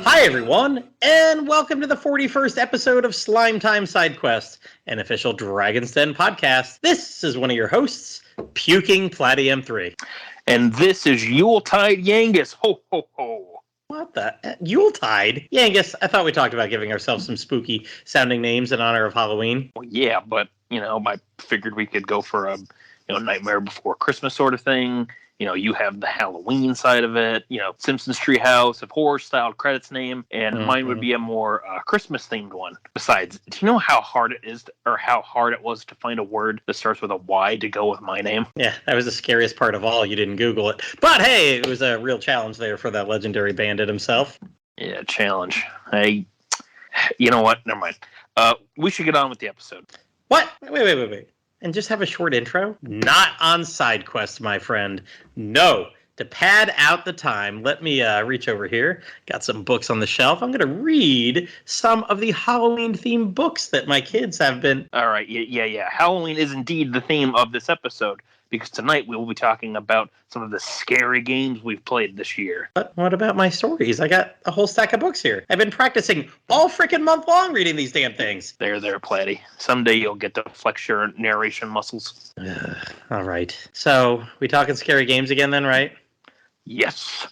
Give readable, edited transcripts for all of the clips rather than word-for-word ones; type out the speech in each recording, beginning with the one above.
Hi everyone, and welcome to the 41st episode of Slime Time Sidequest, an official Dragon's Den podcast. This is one of your hosts, Puking Plattym3. And this is Yuletide Yangus. Ho, ho, ho. What the? Yuletide? Yangus, I thought we talked about giving ourselves some spooky sounding names in honor of Halloween. Well, yeah, but, I figured we could go for a, Nightmare Before Christmas sort of thing. You have the Halloween side of it, Simpsons Treehouse, a horror-styled credits name, and mine would be a more Christmas-themed one. Besides, do you know how hard it is, or how hard it was to find a word that starts with a Y to go with my name? Yeah, that was the scariest part of all. You didn't Google it. But hey, it was a real challenge there for that legendary bandit himself. Yeah, challenge. You know what? Never mind. We should get on with the episode. What? Wait. And just have a short intro? Not on Sidequest, my friend. No. To pad out the time, let me reach over here. Got some books on the shelf. I'm going to read some of the Halloween-themed books that my kids have been... All right, yeah. Halloween is indeed the theme of this episode, because tonight we will be talking about some of the scary games we've played this year. But what about my stories? I got a whole stack of books here. I've been practicing all freaking month long reading these damn things. There, Platty. Someday you'll get to flex your narration muscles. All right. So, we talking scary games again then, right? Yes.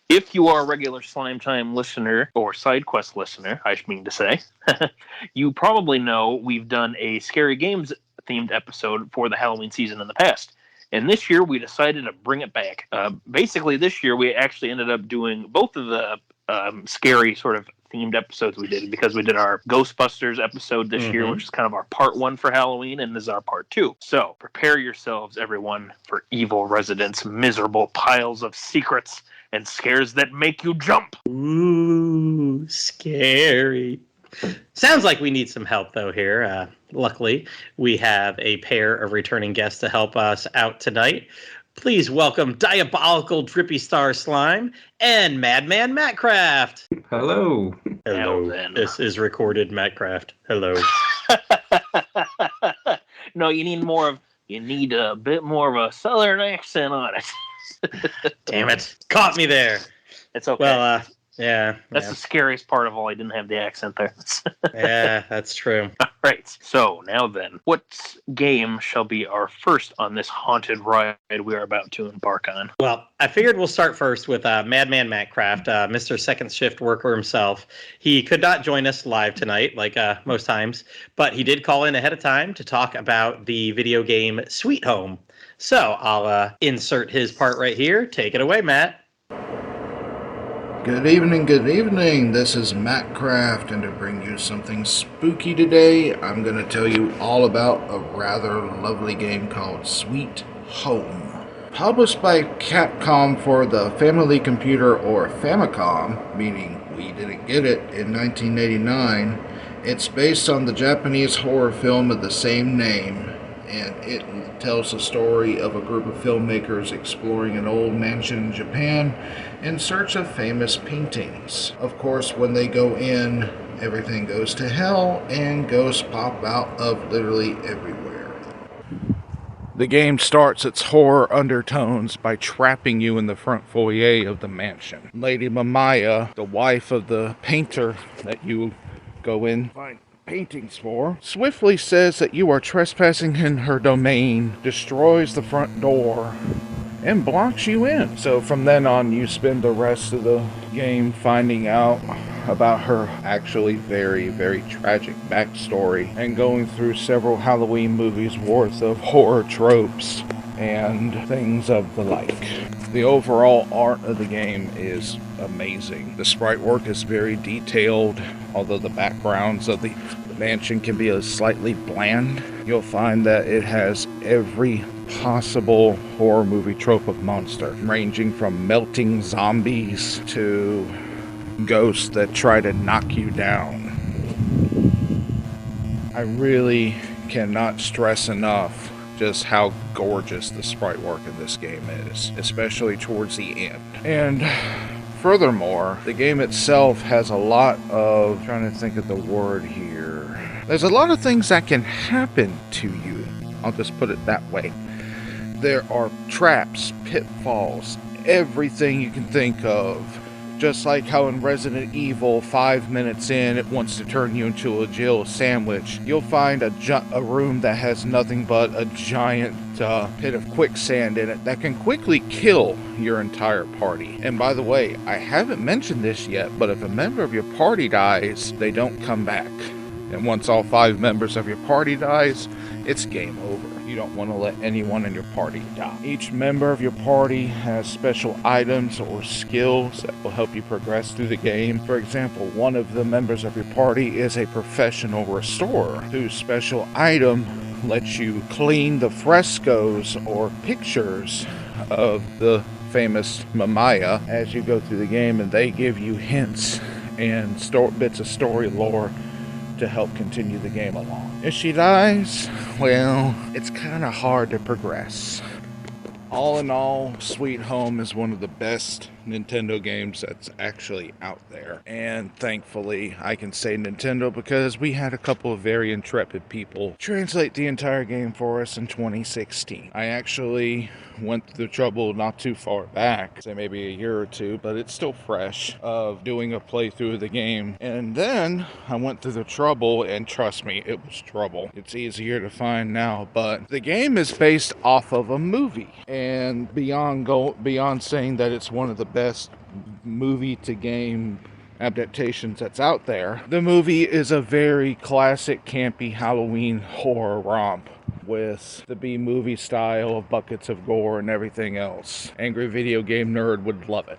If you are a regular Slime Time listener, or SideQuest listener, I mean to say, you probably know we've done a scary games themed episode for the Halloween season in the past. And this year we decided to bring it back. Basically this year we actually ended up doing both of the scary sort of themed episodes we did, because we did our Ghostbusters episode this year, which is kind of our part 1 for Halloween, and this is our part 2. So prepare yourselves, everyone, for evil residents, miserable piles of secrets, and scares that make you jump. Ooh, scary. Sounds like we need some help, though, here. Luckily, we have a pair of returning guests to help us out tonight. Please welcome Diabolical DrippyStar Slime and Madman MattCraft. Hello. Hello. This is recorded MattCraft. Hello. No, you need a bit more of a southern accent on it. Damn it. Caught me there. It's okay. Well, yeah. That's the scariest part of all. I didn't have the accent there. Yeah, that's true. All right. So now then, what game shall be our first on this haunted ride we are about to embark on? Well, I figured we'll start first with Madman MattCraft, Mr. Second Shift Worker himself. He could not join us live tonight, like most times, but he did call in ahead of time to talk about the video game Sweet Home. So I'll insert his part right here. Take it away, Matt. Good evening. This is MattCraft, and to bring you something spooky today, I'm going to tell you all about a rather lovely game called Sweet Home. Published by Capcom for the Family Computer, or Famicom, meaning we didn't get it, in 1989, it's based on the Japanese horror film of the same name, and it tells the story of a group of filmmakers exploring an old mansion in Japan in search of famous paintings. Of course, when they go in, everything goes to hell and ghosts pop out of literally everywhere. The game starts its horror undertones by trapping you in the front foyer of the mansion. Lady Mamaya, the wife of the painter that you go in find paintings for, swiftly says that you are trespassing in her domain, destroys the front door, and blocks you in. So from then on, you spend the rest of the game finding out about her actually very, very tragic backstory and going through several Halloween movies worth of horror tropes and things of the like. The overall art of the game is amazing. The sprite work is very detailed, although the backgrounds of the mansion can be slightly bland. You'll find that it has every possible horror movie trope of monster, ranging from melting zombies to ghosts that try to knock you down. I really cannot stress enough just how gorgeous the sprite work in this game is, especially towards the end. And furthermore, the game itself has a lot of, trying to think of the word here, there's a lot of things that can happen to you. I'll just put it that way. There are traps, pitfalls, everything you can think of Just like how in Resident Evil, 5 minutes in, it wants to turn you into a Jill sandwich. You'll find a room that has nothing but a giant pit of quicksand in it that can quickly kill your entire party. And by the way, I haven't mentioned this yet, but if a member of your party dies, they don't come back. And once all 5 members of your party dies, it's game over. You don't want to let anyone in your party die. Each member of your party has special items or skills that will help you progress through the game. For example, one of the members of your party is a professional restorer whose special item lets you clean the frescoes or pictures of the famous Mamaia as you go through the game, and they give you hints and bits of story lore to help continue the game along. If she dies, well, it's kind of hard to progress. All in all, Sweet Home is one of the best Nintendo games that's actually out there. And thankfully, I can say Nintendo because we had a couple of very intrepid people translate the entire game for us in 2016. I actually went through the trouble not too far back, say maybe a year or two, but it's still fresh, of doing a playthrough of the game. And then I went through the trouble, and trust me, it was trouble. It's easier to find now, but the game is based off of a movie. And beyond saying that it's one of the best movie to game adaptations that's out there, the movie is a very classic campy Halloween horror romp with the B-movie style of buckets of gore and everything else. Angry video game nerd would love it.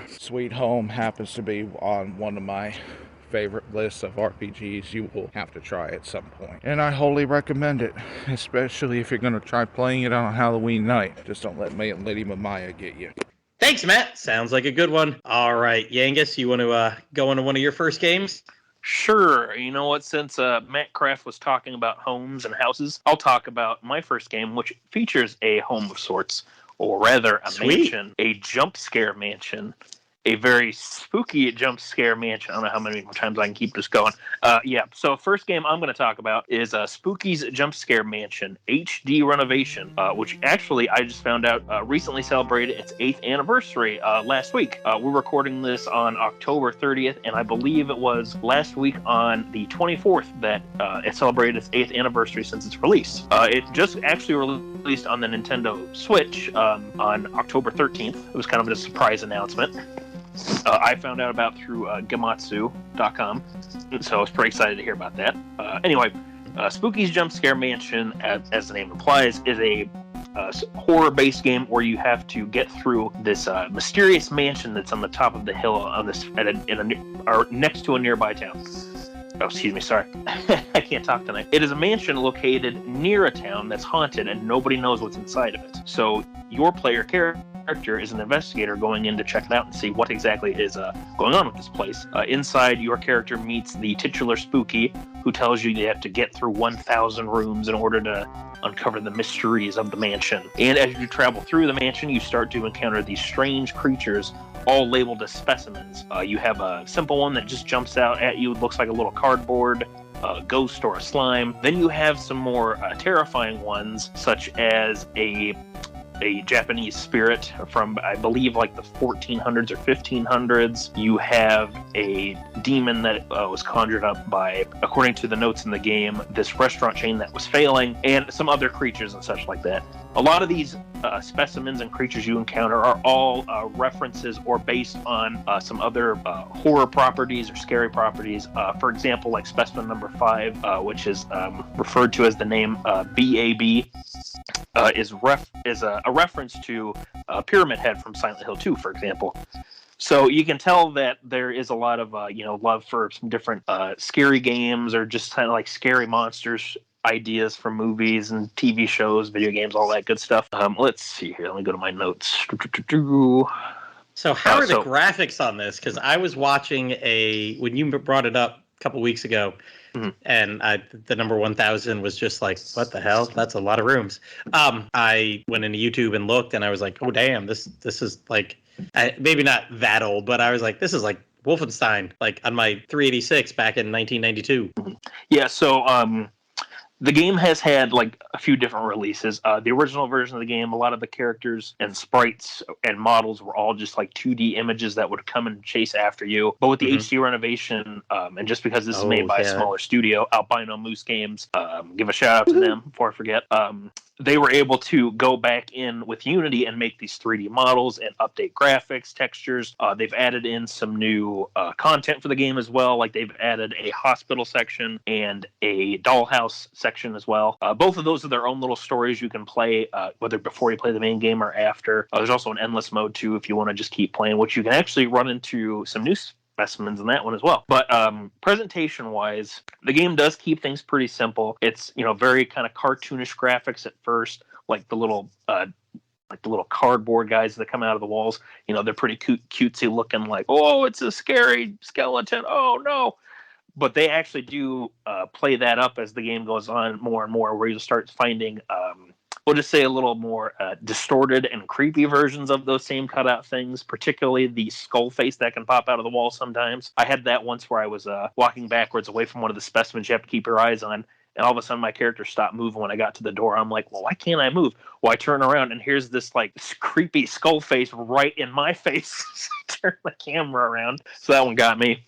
Sweet Home happens to be on one of my favorite lists of RPGs you will have to try at some point. And I wholly recommend it, especially if you're going to try playing it on a Halloween night. Just don't let Lady Mamaia get you. Thanks, Matt. Sounds like a good one. All right, Yangus, you want to go into one of your first games? Sure. You know what? Since MattCraft was talking about homes and houses, I'll talk about my first game, which features a home of sorts, or rather a mansion, a jump scare mansion. A very spooky jump scare mansion. I don't know how many more times I can keep this going. So first game I'm going to talk about is Spooky's Jump Scare Mansion HD Renovation, which actually I just found out recently celebrated its 8th anniversary last week. We're recording this on October 30th, and I believe it was last week on the 24th that it celebrated its 8th anniversary since its release. It just actually released on the Nintendo Switch on October 13th. It was kind of a surprise announcement. I found out about through Gematsu.com, so I was pretty excited to hear about that. Anyway, Spooky's Jump Scare Mansion, as the name implies, is a horror-based game where you have to get through this mysterious mansion that's on the top of the hill on this or next to a nearby town. Oh, excuse me, sorry. I can't talk tonight. It is a mansion located near a town that's haunted and nobody knows what's inside of it. So your player character is an investigator going in to check it out and see what exactly is going on with this place. Inside, your character meets the titular Spooky, who tells you have to get through 1,000 rooms in order to uncover the mysteries of the mansion. And as you travel through the mansion, you start to encounter these strange creatures, all labeled as specimens. You have a simple one that just jumps out at you. It looks like a little cardboard ghost or a slime. Then you have some more terrifying ones, such as a Japanese spirit from, I believe, like the 1400s or 1500s. You have a demon that was conjured up by, according to the notes in the game, this restaurant chain that was failing, and some other creatures and such like that. A lot of these specimens and creatures you encounter are all references or based on some other horror properties or scary properties. For example, like specimen number 5, which is referred to as the name BAB, is a reference to Pyramid Head from Silent Hill 2, for example. So you can tell that there is a lot of love for some different scary games or just kind of like scary monsters ideas from movies and TV shows, video games, all that good stuff. Let's see here. Let me go to my notes. So how are the graphics on this? Because I was watching when you brought it up a couple weeks ago, and the number 1,000 was just like, what the hell? That's a lot of rooms. I went into YouTube and looked, and I was like, oh damn, this is like, maybe not that old, but I was like, this is like Wolfenstein, like on my 386 back in 1992. Yeah. So The game has had like a few different releases. The original version of the game, a lot of the characters and sprites and models were all just like 2D images that would come and chase after you. But with the HD renovation, and just because this is made by a smaller studio, Albino Moose Games, give a shout out to them before I forget. They were able to go back in with Unity and make these 3D models and update graphics, textures. They've added in some new content for the game as well. Like they've added a hospital section and a dollhouse section as well. Both of those are their own little stories you can play, whether before you play the main game or after. There's also an endless mode too if you want to just keep playing, which you can actually run into some new specimens in that one as well. But presentation wise, the game does keep things pretty simple. It's very kind of cartoonish graphics at first, like the little cardboard guys that come out of the walls. They're pretty cutesy looking, like, oh, it's a scary skeleton, oh no. But they actually do play that up as the game goes on more and more, where you'll start finding we'll just say a little more distorted and creepy versions of those same cutout things, particularly the skull face that can pop out of the wall sometimes. I had that once where I was walking backwards away from one of the specimens you have to keep your eyes on, and all of a sudden my character stopped moving when I got to the door. I'm like, well, why can't I move? Well, I turn around and here's this like creepy skull face right in my face. Turn the camera around. So that one got me.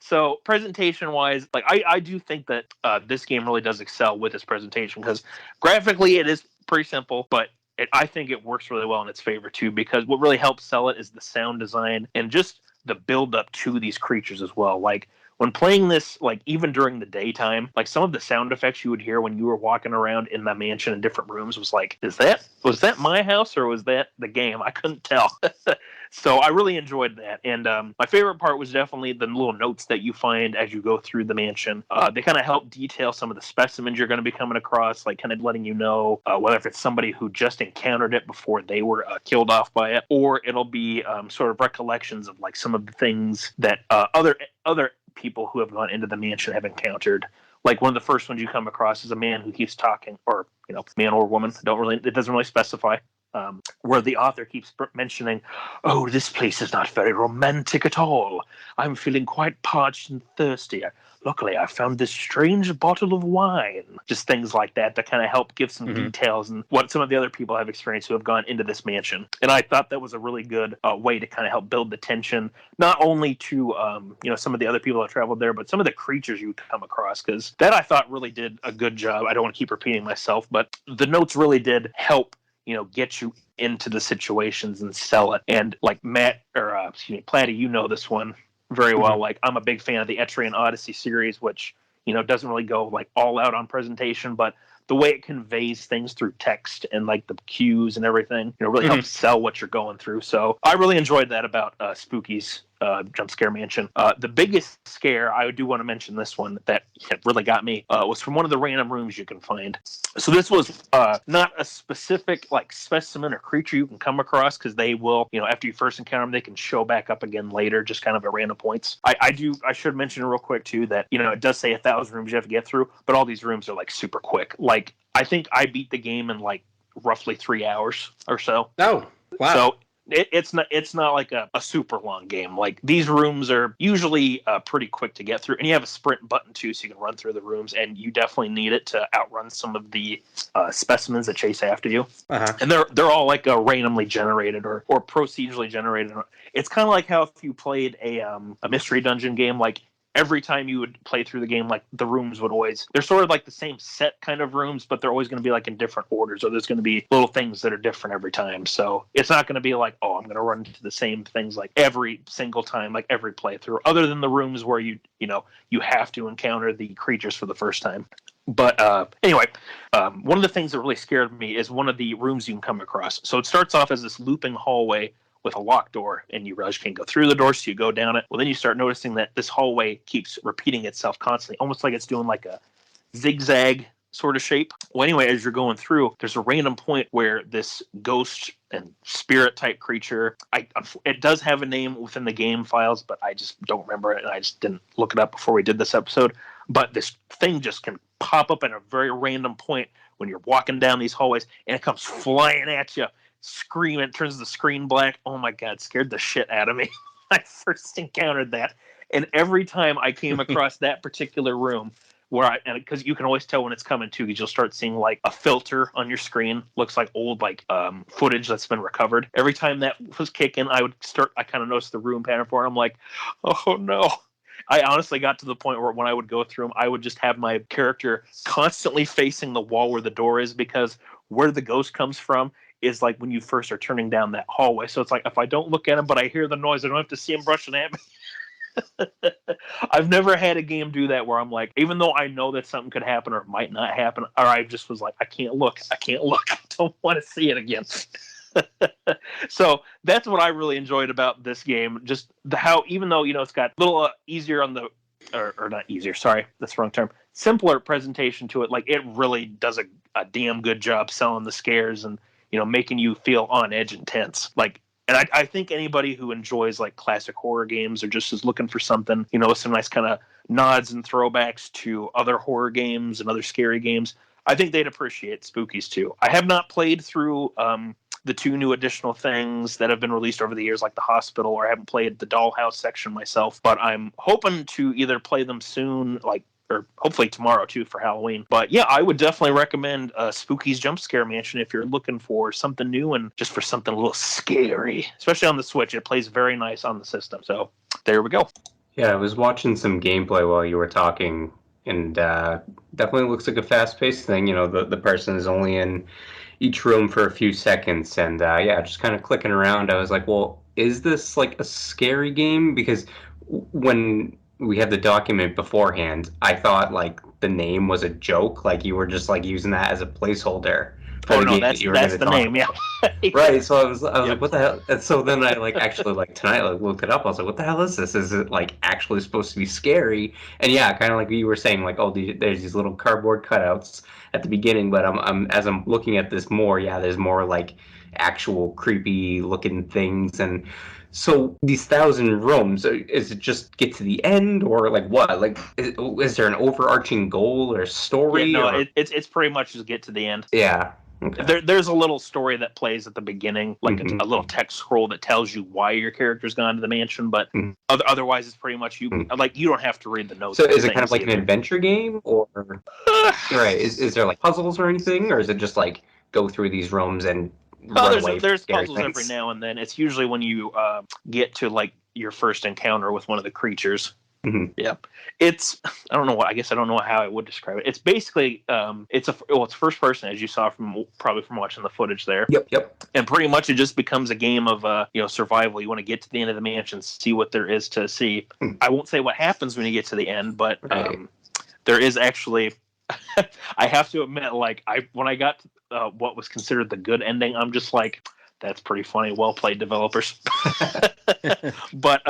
So presentation-wise, like I do think that this game really does excel with its presentation, because graphically it is pretty simple, but I think it works really well in its favor too, because what really helps sell it is the sound design and just the build-up to these creatures as well. Like when playing this, like even during the daytime, like some of the sound effects you would hear when you were walking around in the mansion in different rooms was like, was that my house or was that the game? I couldn't tell. So I really enjoyed that. And my favorite part was definitely the little notes that you find as you go through the mansion. They kind of help detail some of the specimens you're going to be coming across, like kind of letting you know whether if it's somebody who just encountered it before they were killed off by it, or it'll be sort of recollections of like some of the things that other people who have gone into the mansion have encountered. Like one of the first ones you come across is a man who keeps talking, or man or woman, it doesn't really specify. Where the author keeps mentioning, oh, this place is not very romantic at all. I'm feeling quite parched and thirsty. Luckily, I found this strange bottle of wine. Just things like that kind of help give some details and what some of the other people have experienced who have gone into this mansion. And I thought that was a really good way to kind of help build the tension, not only to some of the other people that traveled there, but some of the creatures you come across, because that I thought really did a good job. I don't want to keep repeating myself, but the notes really did help get you into the situations and sell it. And like Platty, this one very well. Like I'm a big fan of the Etrian Odyssey series, which doesn't really go like all out on presentation, but the way it conveys things through text and like the cues and everything, really helps sell what you're going through. So I really enjoyed that about Spooky's Jump Scare Mansion. The biggest scare, I do want to mention this one that really got me, was from one of the random rooms you can find. So this was not a specific like specimen or creature you can come across, because they will, after you first encounter them, they can show back up again later, just kind of at random points. I should mention real quick too that it does say 1,000 rooms you have to get through, but all these rooms are like super quick. Like I think I beat the game in like roughly 3 hours or so. Oh, wow. So it's not like a super long game. Like these rooms are usually pretty quick to get through, and you have a sprint button too, so you can run through the rooms, and you definitely need it to outrun some of the specimens that chase after you. And they're all like randomly generated or procedurally generated. It's kind of like how if you played a mystery dungeon game, like every time you would play through the game, like the rooms would always, they're sort of like the same set kind of rooms, but they're always going to be like in different orders, or there's going to be little things that are different every time. So it's not going to be like, oh, I'm going to run into the same things like every single time, like every playthrough, other than the rooms where you have to encounter the creatures for the first time. But anyway, one of the things that really scared me is one of the rooms you can come across. So it starts off as this looping hallway with a locked door, and you realize you can't go through the door, so you go down it. Well, then you start noticing that this hallway keeps repeating itself constantly, almost like it's doing like a zigzag sort of shape. Well, anyway, as you're going through, there's a random point where this ghost and spirit type creature, it does have a name within the game files, but I just don't remember it, and I just didn't look it up before we did this episode. But this thing just can pop up at a very random point when you're walking down these hallways, and it comes flying at you, screaming. It turns the screen black. Oh my god, scared the shit out of me. I first encountered that, and every time I came across that particular room, because you can always tell when it's coming too, because you'll start seeing like a filter on your screen, looks like old like footage that's been recovered. Every time that was kicking, I kind of noticed the room pattern for it. I'm like, oh no. I honestly got to the point where when I would go through them, I would just have my character constantly facing the wall where the door is, because where the ghost comes from is like when you first are turning down that hallway. So it's like, if I don't look at him, but I hear the noise, I don't have to see him brushing at me. I've never had a game do that where I'm like, even though I know that something could happen or it might not happen, or I just was like, I can't look. I don't want to see it again. So that's what I really enjoyed about this game. Just how, even though, it's got a little easier on the, or not easier, sorry, that's the wrong term, simpler presentation to it. Like, it really does a damn good job selling the scares and, making you feel on edge and tense. Like, and I think anybody who enjoys like classic horror games or just is looking for something, with some nice kind of nods and throwbacks to other horror games and other scary games, I think they'd appreciate Spookies too. I have not played through the 2 new additional things that have been released over the years, like the hospital, or I haven't played the dollhouse section myself, but I'm hoping to either play them soon, or hopefully tomorrow too for Halloween. But yeah, I would definitely recommend Spooky's Jump Scare Mansion if you're looking for something new and just for something a little scary, especially on the Switch. It plays very nice on the system. So there we go. Yeah, I was watching some gameplay while you were talking, and definitely looks like a fast-paced thing. The person is only in each room for a few seconds, and just kind of clicking around. I was like, well, is this like a scary game? Because when we had the document beforehand, I thought like the name was a joke, like you were just like using that as a placeholder for the game that's that you were going to the talk name, about. yeah. Right, so I was like, what the hell? And so then I actually tonight looked it up. I was like, what the hell is this? Is it like actually supposed to be scary? And yeah, kind of like you were saying, like, there's these little cardboard cutouts at the beginning, but as I'm looking at this more, there's more like actual creepy looking things. And so these 1,000 rooms, is it just get to the end, or like what? Like, is there an overarching goal or story? Yeah, no, it's pretty much just get to the end. Yeah. Okay. There's a little story that plays at the beginning, like Mhm. a little text scroll that tells you why your character's gone to the mansion, but Mhm. otherwise it's pretty much you don't have to read the notes. So is it kind of like an adventure game, or right? Is there like puzzles or anything, or is it just like go through these rooms and run away? There's scary puzzles things? every now and then. It's usually when you get to like your first encounter with one of the creatures. Mhm. Yeah, I don't know how I would describe it. It's basically it's first person, as you saw probably from watching the footage there. Yep. And pretty much it just becomes a game of survival. You want to get to the end of the mansion, see what there is to see. I won't say what happens when you get to the end, but Right. there is actually I have to admit, like, when I got to, what was considered the good ending, I'm just like, that's pretty funny. Well played, developers. But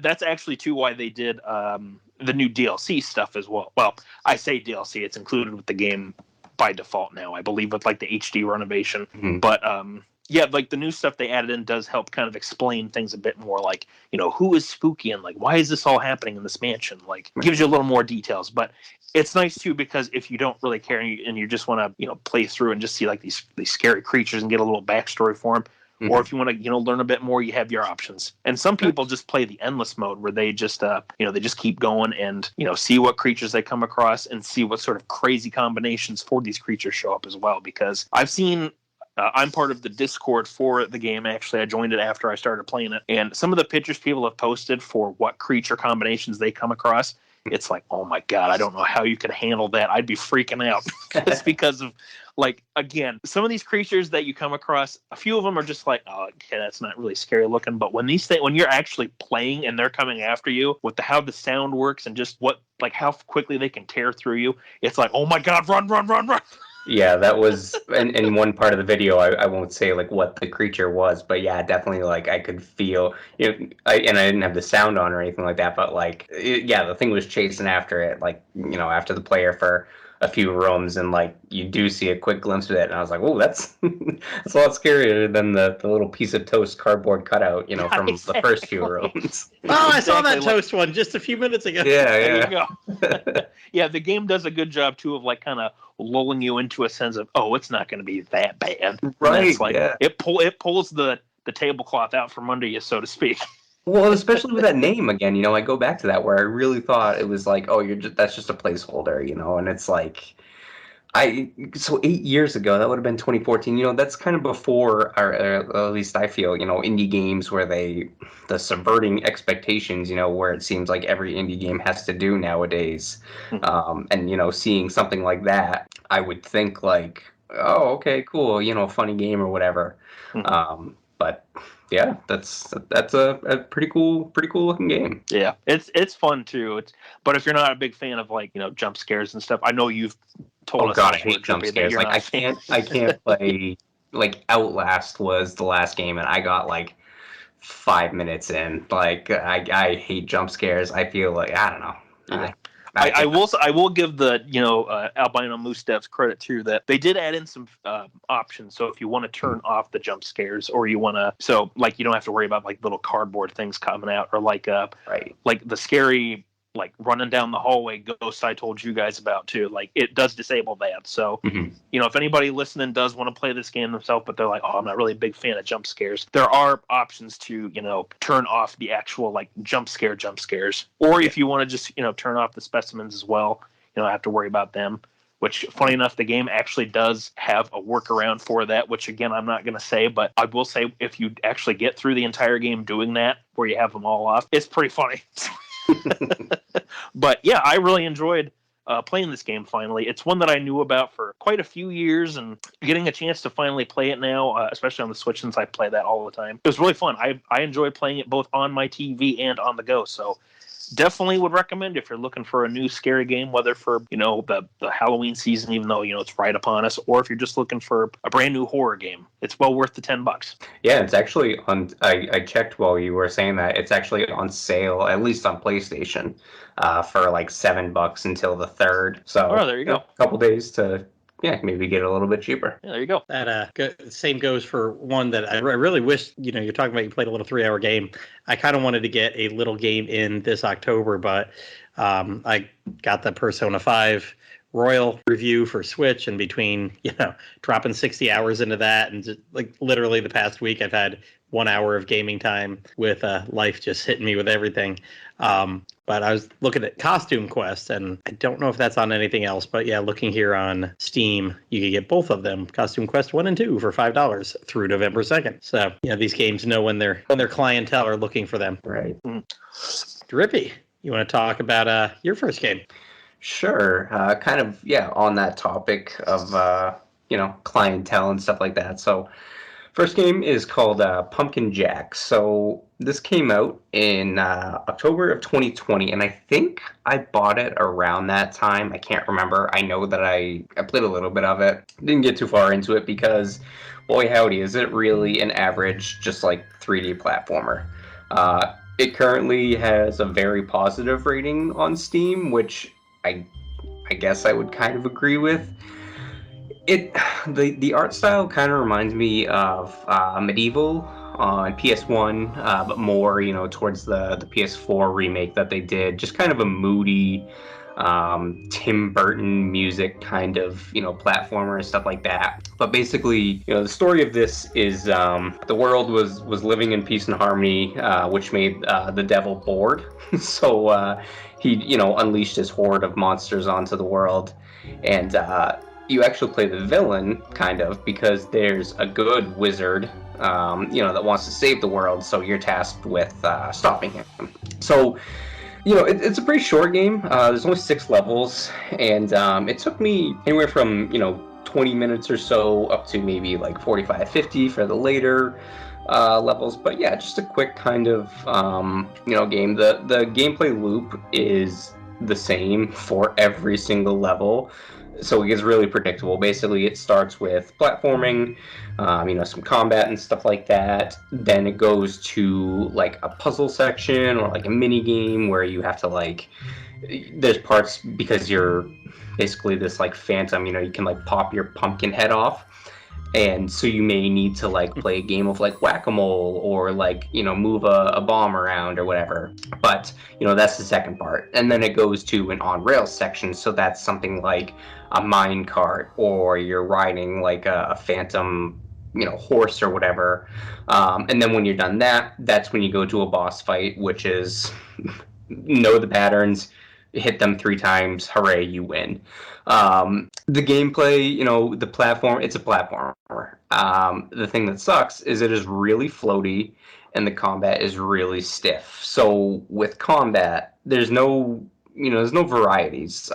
that's actually too why they did the new DLC stuff as well. Well, I say DLC; it's included with the game by default now, I believe, with like the HD renovation. Mhm. But like the new stuff they added in does help kind of explain things a bit more, like, who is Spooky and like why is this all happening in this mansion? Like, gives you a little more details. But it's nice too, because if you don't really care and you just want to play through and just see like these scary creatures and get a little backstory for them, or if you want to learn a bit more, you have your options. And some people just play the endless mode, where they just they just keep going and see what creatures they come across and see what sort of crazy combinations for these creatures show up as well. Because I've seen. I'm part of the Discord for the game. Actually, I joined it after I started playing it. And some of the pictures people have posted for what creature combinations they come across, it's like, oh my God, I don't know how you could handle that. I'd be freaking out. Just because of, like, again, some of these creatures that you come across, a few of them are just like, oh, okay, that's not really scary looking. But when when you're actually playing and they're coming after you, with how the sound works and just how quickly they can tear through you, it's like, oh my God, run. Yeah, that was in one part of the video. I won't say like what the creature was, but yeah, definitely like I could feel. I didn't have the sound on or anything like that, but like the thing was chasing after it, like after the player for a few rooms, and like you do see a quick glimpse of it, and I was like, oh, that's that's a lot scarier than the little piece of toast cardboard cutout, from the first few rooms. Oh, I saw that Exactly. toast one just a few minutes ago. There Yeah. you go. Yeah, the game does a good job too of like kind of lulling you into a sense of, oh, it's not going to be that bad. And Right, it's like yeah. it pulls the tablecloth out from under you, so to speak. Well, especially with that name again, I go back to that where I really thought it was like, oh, that's just a placeholder, and it's like, so 8 years ago, that would have been 2014. That's kind of before, or at least I feel, indie games where the subverting expectations, where it seems like every indie game has to do nowadays. And seeing something like that, I would think like, oh, okay, cool, funny game or whatever. But yeah, that's a pretty cool looking game. Yeah, it's fun too. But if you're not a big fan of like jump scares and stuff, I know you've told us. Oh god, I hate jump scares. Like I can't play. Like Outlast was the last game, and I got like 5 minutes in. Like I hate jump scares. I feel like I don't know. Yeah. I will give the Albino Moose devs credit too that they did add in some options. So if you want to turn off the jump scares, or you want to, so like you don't have to worry about like little cardboard things coming out, or like like the scary like running down the hallway ghost I told you guys about too. Like it does disable that. So if anybody listening does want to play this game themselves, but they're like, oh, I'm not really a big fan of jump scares, there are options to turn off the actual like jump scares, or if you want to just turn off the specimens as well, you don't have to worry about them. Which, funny enough, the game actually does have a workaround for that, which, again, I'm not going to say. But I will say, if you actually get through the entire game doing that, where you have them all off, it's pretty funny. But, yeah, I really enjoyed playing this game finally. It's one that I knew about for quite a few years, and getting a chance to finally play it now, especially on the Switch, since I play that all the time. It was really fun. I enjoyed playing it both on my TV and on the go, so definitely would recommend if you're looking for a new scary game, whether for the Halloween season, even though it's right upon us, or if you're just looking for a brand new horror game. It's well worth the $10. Yeah, it's actually on. I checked while you were saying that it's actually on sale, at least on PlayStation, for like $7 until the 3rd. So there you go. A couple days to maybe get it a little bit cheaper. Yeah, there you go. That same goes for one that I really wish, you're talking about you played a little 3-hour game. I kind of wanted to get a little game in this October, but I got the Persona 5 Royal review for Switch, and between, dropping 60 hours into that, and just, like literally the past week I've had 1 hour of gaming time with life just hitting me with everything. But I was looking at Costume Quest, and I don't know if that's on anything else, but yeah, looking here on Steam, you can get both of them, Costume Quest 1 and 2 for $5 through November 2nd. So, these games know when their clientele are looking for them. Right. Drippy, you want to talk about your first game? Sure. Kind of, on that topic of, clientele and stuff like that. So, first game is called Pumpkin Jack. So this came out in October of 2020, and I think I bought it around that time. I can't remember. I know that I played a little bit of it. Didn't get too far into it because, boy howdy, is it really an average, just like 3D platformer. It currently has a very positive rating on Steam, which I guess I would kind of agree with. The art style kind of reminds me of Medieval on PS1, but more towards the PS4 remake that they did. Just kind of a moody Tim Burton music kind of platformer and stuff like that. But basically, the story of this is the world was living in peace and harmony, which made the devil bored. So he unleashed his horde of monsters onto the world, and you actually play the villain, kind of, because there's a good wizard, that wants to save the world, so you're tasked with stopping him. So, it's a pretty short game. There's only 6 levels, and it took me anywhere from, 20 minutes or so up to maybe like 45, 50 for the later levels. But yeah, just a quick kind of, game. The gameplay loop is the same for every single level. So it gets really predictable. Basically, it starts with platforming, some combat and stuff like that. Then it goes to like a puzzle section or like a mini game where you have to there's parts, because you're basically this like phantom, you can like pop your pumpkin head off. And so you may need to play a game of whack-a-mole or move a bomb around or whatever. But that's the second part. And then it goes to an on-rails section. So that's something like a mine cart, or you're riding a phantom horse or whatever. And then when you're done that's when you go to a boss fight, which is know the patterns, hit them 3 times, hooray, you win. The gameplay, the platform, it's a platformer. The thing that sucks is it is really floaty and the combat is really stiff. So with combat, there's no varieties.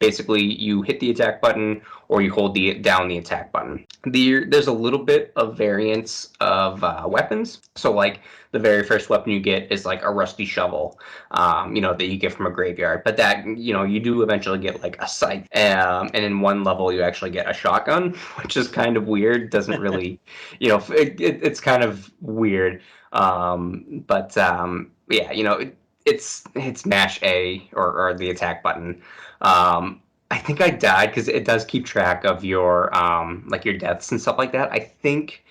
Basically, you hit the attack button or you hold down the attack button. There's a little bit of variance of weapons. So, like, the very first weapon you get is like a rusty shovel, that you get from a graveyard. But that, you do eventually get like a scythe. And in one level, you actually get a shotgun, which is kind of weird. Doesn't really, it's kind of weird. Yeah, it's mash A or the attack button. I think I died because it does keep track of your your deaths and stuff like that. I think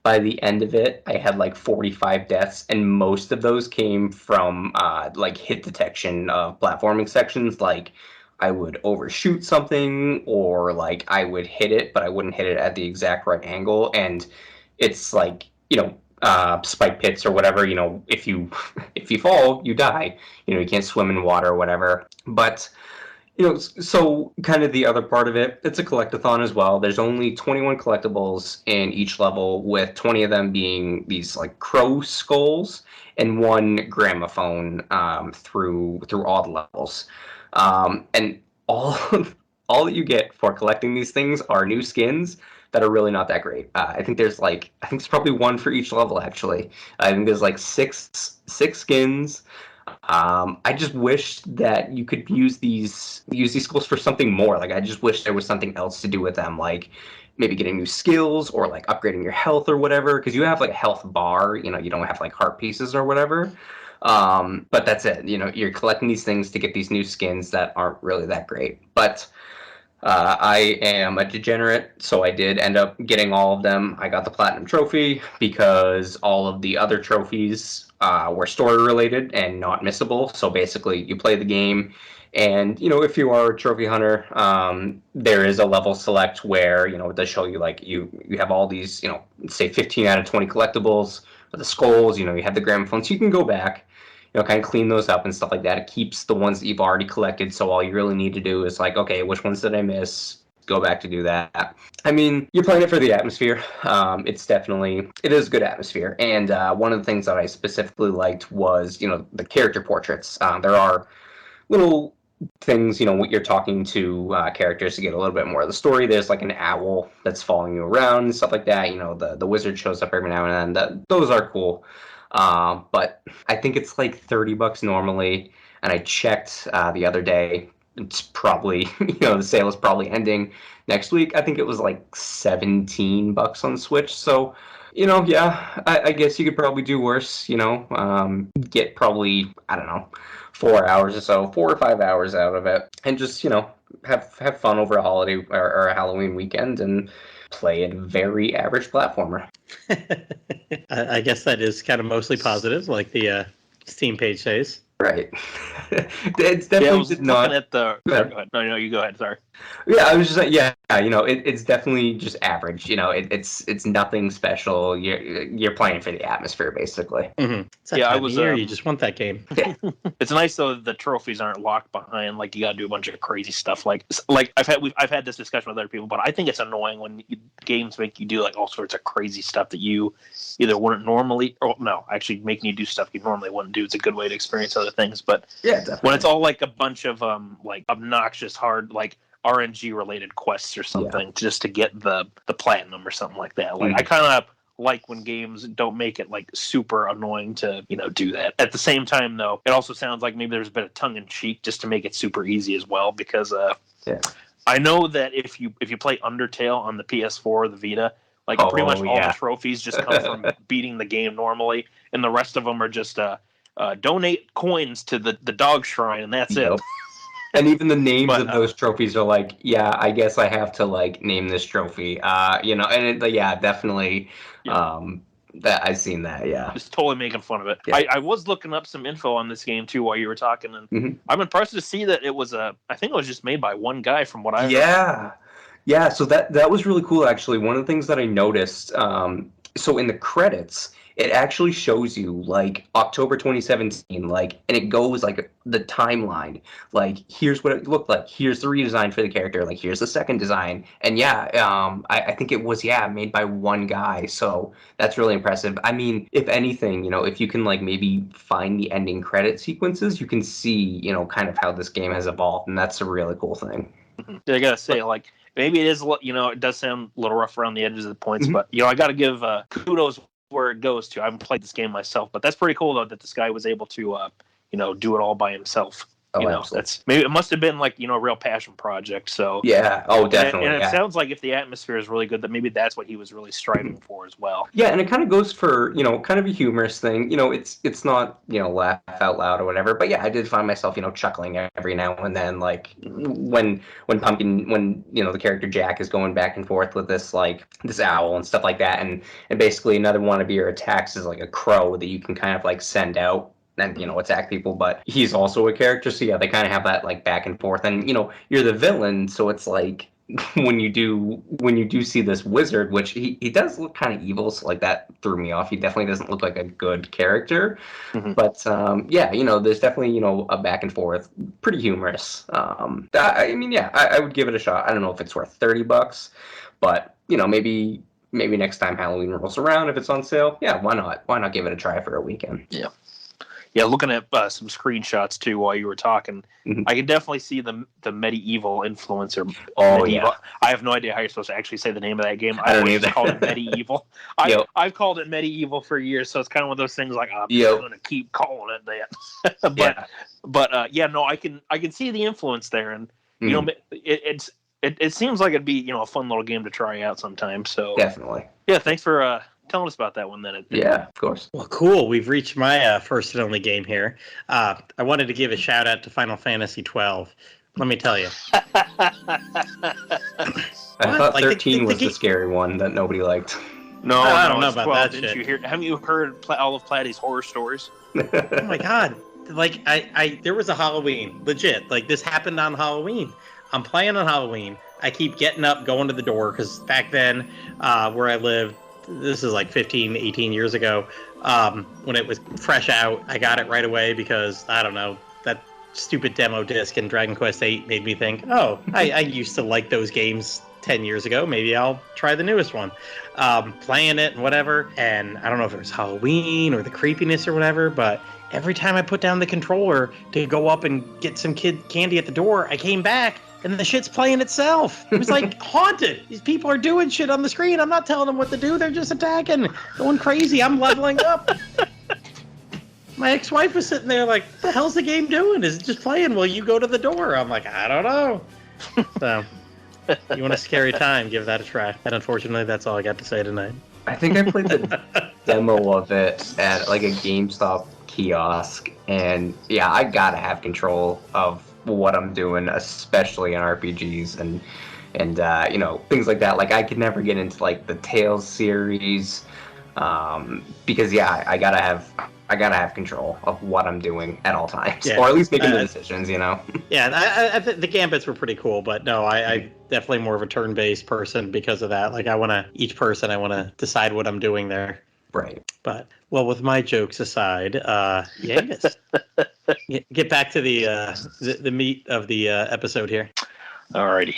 by the end of it, I had like 45 deaths, and most of those came from hit detection of platforming sections. Like, I would overshoot something, or like I would hit it, but I wouldn't hit it at the exact right angle, and it's like spike pits or whatever. If you fall, you die. You can't swim in water or whatever. But so kind of the other part of it, it's a collectathon as well. There's only 21 collectibles in each level, with 20 of them being these like crow skulls and 1 gramophone through all the levels. And all that you get for collecting these things are new skins that are really not that great. I think there's probably 1 for each level, actually. I think there's like six skins. I just wish that you could use these skills for something more. Like, I just wish there was something else to do with them, like maybe getting new skills or like upgrading your health or whatever, because you have like a health bar, you don't have like heart pieces or whatever. But that's it. You're collecting these things to get these new skins that aren't really that great. But I am a degenerate, so I did end up getting all of them. I got the Platinum Trophy because all of the other trophies were story-related and not missable. So basically, you play the game, and, if you are a trophy hunter, there is a level select where, it does show you, like, you have all these, say 15 out of 20 collectibles, the skulls, you have the gramophones. So you can go back, kind of clean those up and stuff like that. It keeps the ones that you've already collected, so all you really need to do is like, okay, which ones did I miss? Go back to do that. I mean, you're playing it for the atmosphere. It is a good atmosphere. And one of the things that I specifically liked was, the character portraits. There are little things, when you're talking to characters to get a little bit more of the story. There's like an owl that's following you around and stuff like that. The wizard shows up every now and then. Those are cool. But I think it's like $30 normally, and I checked the other day. It's probably, the sale is probably ending next week. I think it was like $17 on Switch. So, yeah, I guess you could probably do worse. Get probably, I don't know, 4 hours or so, 4 or 5 hours out of it, and just have fun over a holiday or a Halloween weekend and play a very average platformer. I guess that is kind of mostly positive, like the Steam page says. Right. It's definitely I was not. looking at the. Go ahead. No, you go ahead. Sorry. Yeah, I was just like, it's definitely just average. It's nothing special. You're playing for the atmosphere, basicly. Mm-hmm. I was. You just want that game. It's nice though the trophies aren't locked behind. Like, you got to do a bunch of crazy stuff. Like I've had this discussion with other people, but I think it's annoying when games make you do like all sorts of crazy stuff that you either wouldn't normally, or no, actually making you do stuff you normally wouldn't do. It's a good way to experience other things. But yeah, definitely. When it's all like a bunch of like obnoxious hard like RNG related quests or something just to get the platinum or something like that. Like, I kind of like when games don't make it like super annoying to do that. At the same time, though, it also sounds like maybe there's a bit of tongue in cheek just to make it super easy as well, because I know that if you play Undertale on the PS4 or the Vita, like pretty much all the trophies just come from beating the game normally, and the rest of them are just donate coins to the dog shrine, and that's it. And even the names of those trophies are like, I guess I have to like name this trophy, and definitely. That I've seen that, just totally making fun of it. I was looking up some info on this game too while you were talking, and I'm impressed to see that it was I think it was just made by one guy from what I heard. Yeah, so that was really cool actually. One of the things that I noticed, so in the credits, it actually shows you like October 2017, like, and it goes like the timeline. Like, here's what it looked like. Here's the redesign for the character. Like, here's the second design. And yeah, I think it was made by one guy. So that's really impressive. I mean, if anything, if you can like maybe find the ending credit sequences, you can see kind of how this game has evolved, and that's a really cool thing. I gotta say, like, maybe it is, it does sound a little rough around the edges of the points, Mhm. but I gotta give kudos where it goes to. I haven't played this game myself, but that's pretty cool though that this guy was able to, do it all by himself. Oh, Absolutely. That's maybe it must have been like a real passion project. So Yeah. Oh, definitely. and it Yeah. sounds like if the atmosphere is really good, that maybe that's what he was really striving for as well. Yeah, and it kind of goes for, kind of a humorous thing. It's not, laugh out loud or whatever. But yeah, I did find myself, chuckling every now and then, like when the character Jack is going back and forth with this owl and stuff like that, and basically another one of your attacks is like a crow that you can kind of like send out and attack people, but he's also a character, so yeah, they kind of have that like back and forth, and you're the villain, so it's like when you do see this wizard, which he does look kind of evil, so like that threw me off. He definitely doesn't look like a good character. Mhm. But yeah, there's definitely a back and forth, pretty humorous. I mean, yeah, I would give it a shot. I don't know if it's worth $30, but maybe next time Halloween rolls around, if it's on sale, yeah, why not give it a try for a weekend? Yeah, looking at some screenshots too while you were talking, Mhm. I can definitely see the medieval influence. Or Oh, medieval. yeah. I have no idea how you're supposed to actually say the name of that game. I don't always either. called it medieval. Yep. I've called it medieval for years, so it's kind of one of those things like I'm Yep. just going to keep calling it that. But yeah, no, I can see the influence there, and Mhm. it seems like it'd be a fun little game to try out sometime. So Definitely. yeah, thanks for telling us about that one. Then Yeah, of course. Well, cool. We've reached my first and only game here. I wanted to give a shout out to Final Fantasy XII. Let me tell you. I What? thought Like, 13 was the game- scary one that nobody liked. No, I don't know it's about 12. that Didn't shit. you hear? Haven't you heard all of Platty's horror stories? Oh my god! Like I there was a Halloween, legit. Like this happened on Halloween. I'm playing on Halloween. I keep getting up, going to the door because back then, where I lived, this is like 15, 18 years ago. When it was fresh out, I got it right away because I don't know, that stupid demo disc in Dragon Quest VIII made me think, oh, I used to like those games 10 years ago. Maybe I'll try the newest one. Playing it and whatever. And I don't know if it was Halloween or the creepiness or whatever, but every time I put down the controller to go up and get some kid candy at the door, I came back and the shit's playing itself. It was like haunted. These people are doing shit on the screen. I'm not telling them what to do. They're just attacking, going crazy. I'm leveling up. My ex-wife was sitting there like, what the hell's the game doing? Is it just playing while you go to the door? I'm like, I don't know. So, you want a scary time, give that a try. And unfortunately, that's all I got to say tonight. I think I played the demo of it at like a GameStop kiosk, and yeah, I gotta have control of what I'm doing, especially in RPGs and things like that. Like I could never get into like the Tales series because yeah, I gotta have control of what I'm doing at all times, Yeah. or at least making the decisions. Yeah, I the Gambits were pretty cool, but no, I definitely more of a turn-based person because of that. Like I want to decide what I'm doing there. Right. But well, with my jokes aside, Yangus, get back to the meat of the episode here. Alrighty.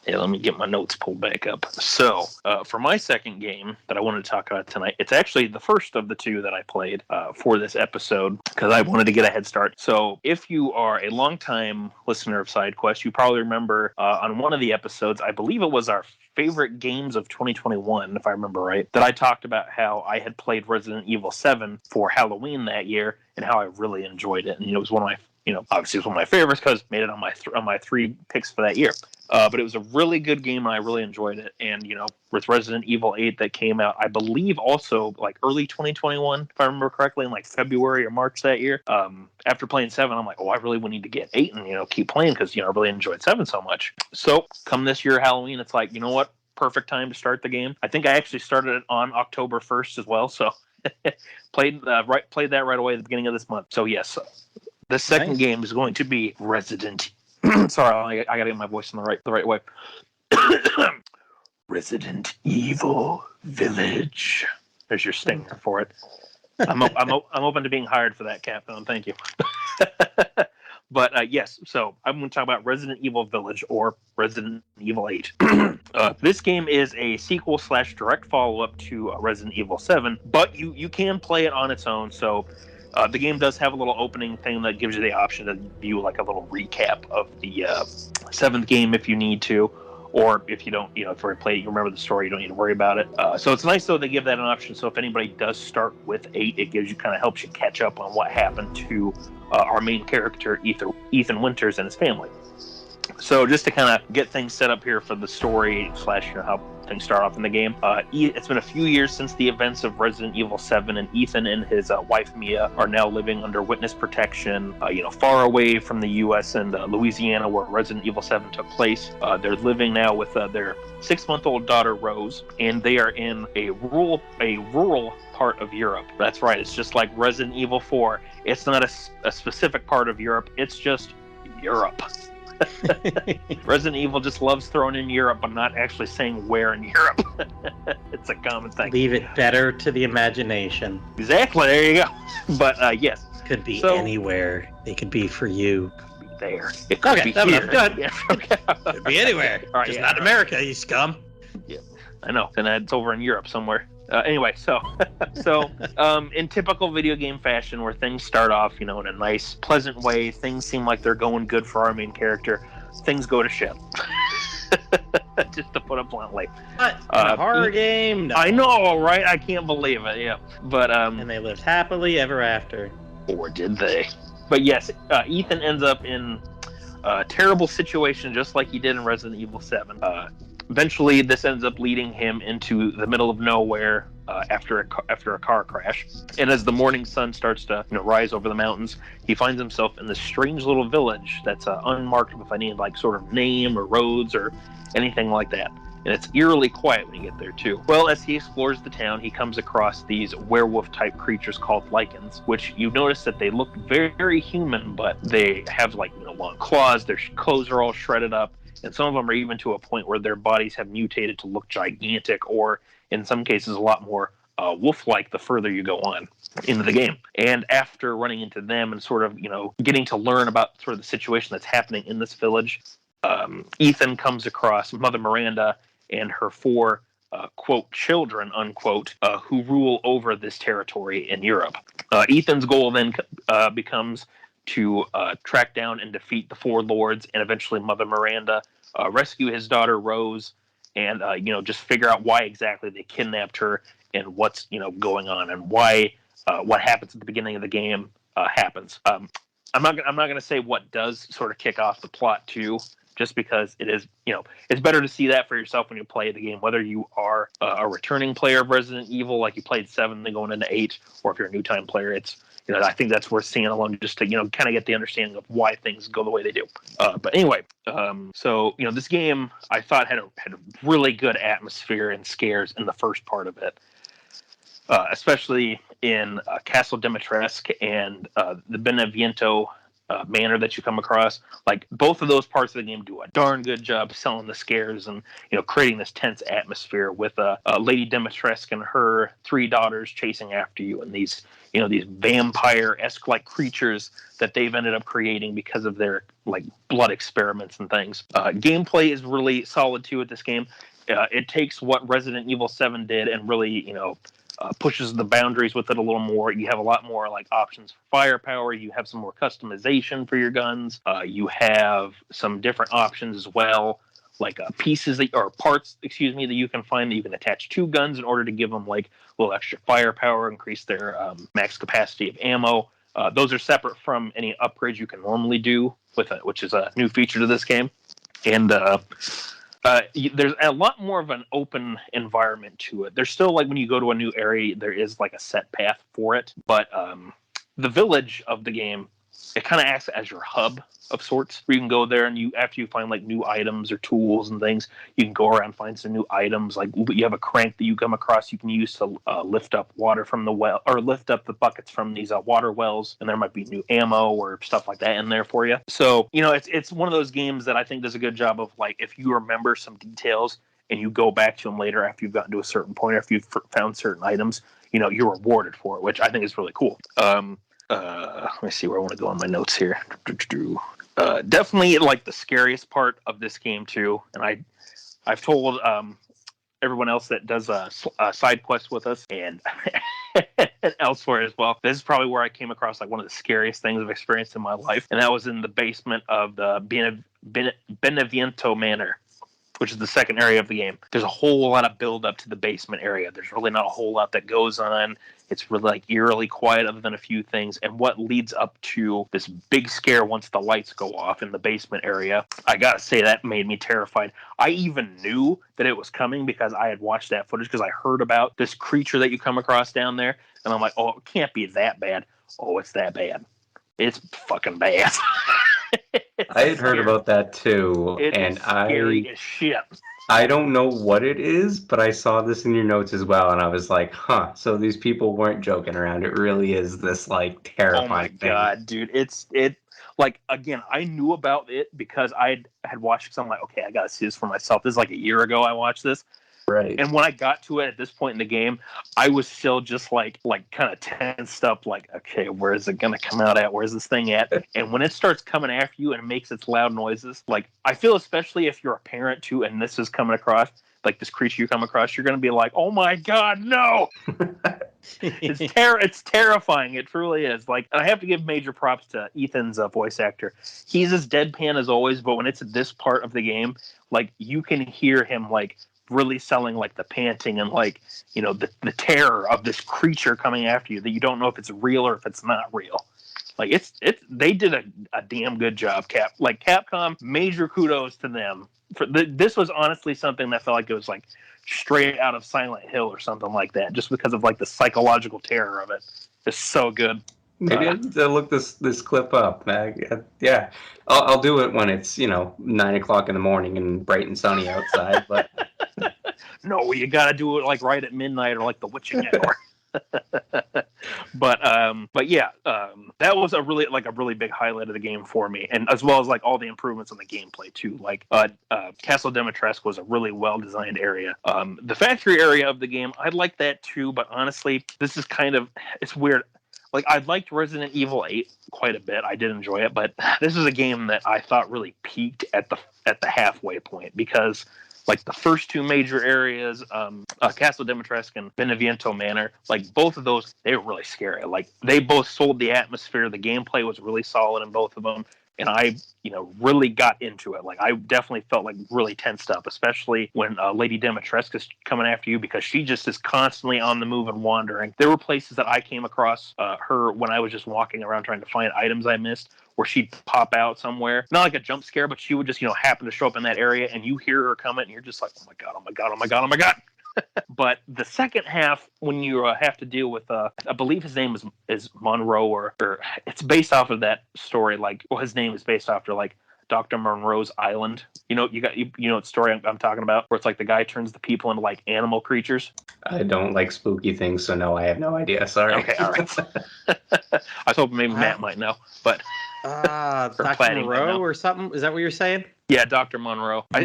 Yeah, let me get my notes pulled back up. So, for my second game that I wanted to talk about tonight, it's actually the first of the two that I played for this episode because I wanted to get a head start. So, if you are a longtime listener of Sidequest, you probably remember on one of the episodes, I believe it was our favorite games of 2021, if I remember right, that I talked about how I had played Resident Evil 7 for Halloween that year and how I really enjoyed it. And it was one of my obviously it was one of my favorites because it made it on my three picks for that year. But it was a really good game and I really enjoyed it. And, with Resident Evil 8 that came out, I believe also like early 2021, if I remember correctly, in like February or March that year. After playing 7, I'm like, oh, I really would need to get 8 and, keep playing because, I really enjoyed 7 so much. So come this year, Halloween, it's like, you know what? Perfect time to start the game. I think I actually started it on October 1st as well. So played that right away at the beginning of this month. So yes, the second game is going to be Resident. Sorry, I got to get my voice in the right way. Resident Evil Village. There's your stinger for it. I'm open to being hired for that, Capcom. Thank you. But yes, so I'm going to talk about Resident Evil Village, or Resident Evil 8. This game is a sequel / direct follow-up to Resident Evil 7, but you can play it on its own. So the game does have a little opening thing that gives you the option to view like a little recap of the 7th game if you need to. Or if you don't, if you play it, you remember the story, you don't need to worry about it. So it's nice, though, they give that an option. So if anybody does start with 8, it helps you catch up on what happened to our main character, Ethan Winters, and his family. So just to kind of get things set up here for the story / how things start off in the game. It's been a few years since the events of Resident Evil 7, and Ethan and his wife Mia are now living under witness protection, far away from the U.S. and Louisiana, where Resident Evil 7 took place. They're living now with their 6-month-old daughter Rose, and they are in a rural part of Europe. That's right. It's just like Resident Evil 4. It's not a specific part of Europe. It's just Europe. Resident Evil just loves throwing in Europe, but not actually saying where in Europe. It's a common thing. Leave it better to the imagination. Exactly. There you go. But yes, could be anywhere. They could be for you. Could be there. It could be here. Good. Yeah, okay. Could be anywhere. All right, just not America, you scum. Yeah, I know. And it's over in Europe somewhere. Anyway, so in typical video game fashion, where things start off, in a nice, pleasant way, things seem like they're going good for our main character, things go to shit. Just to put it bluntly. What? A horror game? No. I know, right? I can't believe it, yeah. But and they lived happily ever after. Or did they? But yes, Ethan ends up in a terrible situation, just like he did in Resident Evil 7. Eventually, this ends up leading him into the middle of nowhere after a car crash. And as the morning sun starts to rise over the mountains, he finds himself in this strange little village that's unmarked with any sort of name or roads or anything like that. And it's eerily quiet when you get there too. Well, as he explores the town, he comes across these werewolf-type creatures called lichens, which you notice that they look very, very human, but they have long claws. Their clothes are all shredded up. And some of them are even to a point where their bodies have mutated to look gigantic, or in some cases a lot more wolf-like the further you go on into the game. And after running into them and sort of, getting to learn about sort of the situation that's happening in this village, Ethan comes across Mother Miranda and her 4, quote, children, unquote, who rule over this territory in Europe. Ethan's goal then becomes to track down and defeat the 4 lords and eventually Mother Miranda, rescue his daughter Rose, and just figure out why exactly they kidnapped her and what's going on and why what happens at the beginning of the game happens. I'm not going to say what does sort of kick off the plot too, just because it is it's better to see that for yourself when you play the game, whether you are a returning player of Resident Evil like you played 7 then going into 8, or if you're a new time player. It's I think that's worth seeing alone just to, kind of get the understanding of why things go the way they do. But anyway, so, this game I thought had a really good atmosphere and scares in the first part of it, especially in Castle Dimitrescu and the Benevento manor that you come across. Both of those parts of the game do a darn good job selling the scares and creating this tense atmosphere with Lady Dimitrescu and her 3 daughters chasing after you, and these these vampire-esque creatures that they've ended up creating because of their blood experiments and things. Gameplay is really solid too at this game. It takes what Resident Evil 7 did and really pushes the boundaries with it a little more. You have a lot more options for firepower. You have some more customization for your guns. You have some different options as well, pieces or parts, that you can find that you can attach to guns in order to give them a little extra firepower, increase their max capacity of ammo. Those are separate from any upgrades you can normally do with it, which is a new feature to this game. And there's a lot more of an open environment to it. There's still when you go to a new area, there is a set path for it, but the village of the game it kind of acts as your hub of sorts, where you can go there and after you find like new items or tools and things, you can go around and find some new items. Like you have a crank that you come across you can use to lift up water from the well, or lift up the buckets from these water wells, and there might be new ammo or stuff like that in there for you. So it's one of those games that I think does a good job of, like, if you remember some details and you go back to them later after you've gotten to a certain point, or if you've found certain items, you're rewarded for it, which I think is really cool. Let me see where I want to go on my notes here. Definitely like the scariest part of this game too, and I've told everyone else that does side quests with us and elsewhere as well. This is probably where I came across like one of the scariest things I've experienced in my life, and that was in the basement of the Beneviento Manor, which is the second area of the game. There's a whole lot of build up to the basement area. There's really not a whole lot that goes on. It's really like eerily quiet other than a few things. And what leads up to this big scare once the lights go off in the basement area, I gotta say that made me terrified. I even knew that it was coming because I had watched that footage, because I heard about this creature that you come across down there. And I'm like, oh, it can't be that bad. Oh, it's that bad. It's fucking bad. I had heard about that too, and scary as shit. I don't know what it is, but I saw this in your notes as well, and I was like, huh, so these people weren't joking around. It really is this, like, terrifying thing. Oh my god, dude. It like, again, I knew about it because I had watched it, so I'm like, okay, I gotta see this for myself. This is like a year ago I watched this. Right. And when I got to it at this point in the game, I was still just like kind of tensed up, like, okay, where is it gonna come out at? Where's this thing at? And when it starts coming after you and it makes its loud noises, like, I feel, especially if you're a parent too, and this is coming across, like this creature you come across, you're gonna be like, oh my god, no! It's terrifying. It truly is. Like, and I have to give major props to Ethan's voice actor. He's as deadpan as always, but when it's at this part of the game, like, you can hear him like really selling like the panting and like, the terror of this creature coming after you that you don't know if it's real or if it's not real. Like, they did a damn good job. Capcom, major kudos to them. This was honestly something that felt like it was like straight out of Silent Hill or something like that, just because of like the psychological terror of it. It's so good. Maybe I need to look this clip up. Yeah, I'll do it when it's 9:00 in the morning and bright and sunny outside. But no, you gotta do it like right at midnight or like the witching hour. But yeah, that was a really big highlight of the game for me, and as well as like all the improvements on the gameplay too. Like Castle Dimitrescu was a really well designed area. The factory area of the game, I like that too, but honestly, this is it's weird. Like, I liked Resident Evil 8 quite a bit. I did enjoy it, but this is a game that I thought really peaked at the halfway point, because like the first two major areas, Castle Dimitrescu and Beneviento Manor, like both of those, they were really scary. Like, they both sold the atmosphere. The gameplay was really solid in both of them. And I, really got into it. Like, I definitely felt like really tensed up, especially when Lady Dimitrescu's coming after you, because she just is constantly on the move and wandering. There were places that I came across her when I was just walking around trying to find items I missed, where she'd pop out somewhere. Not like a jump scare, but she would just, happen to show up in that area, and you hear her coming, and you're just like, oh my god, oh my god, oh my god, oh my god. But the second half, when you have to deal with, I believe his name is Monroe, or it's based off of that story. Like, well, his name is based after like Dr. Monroe's Island. You know what story I'm talking about, where it's like the guy turns the people into like animal creatures. I don't like spooky things, so no, I have no idea. Sorry. Okay, all right. I was hoping maybe Matt might know, but Dr. Monroe or something. Is that what you're saying? Yeah, Dr. Monroe. I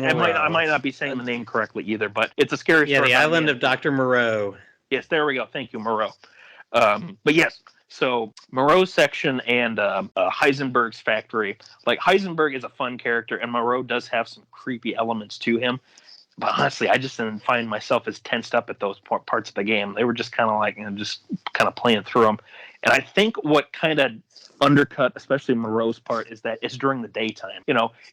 might not be saying the name correctly either, but it's a scary story. Yeah, the island of Dr. Moreau. Yes, there we go. Thank you, Moreau. But yes, so Moreau's section and Heisenberg's factory. Like, Heisenberg is a fun character, and Moreau does have some creepy elements to him. But honestly, I just didn't find myself as tensed up at those parts of the game. They were just kind of like, just kind of playing through them. And I think what kind of undercut, especially Moreau's part, is that it's during the daytime.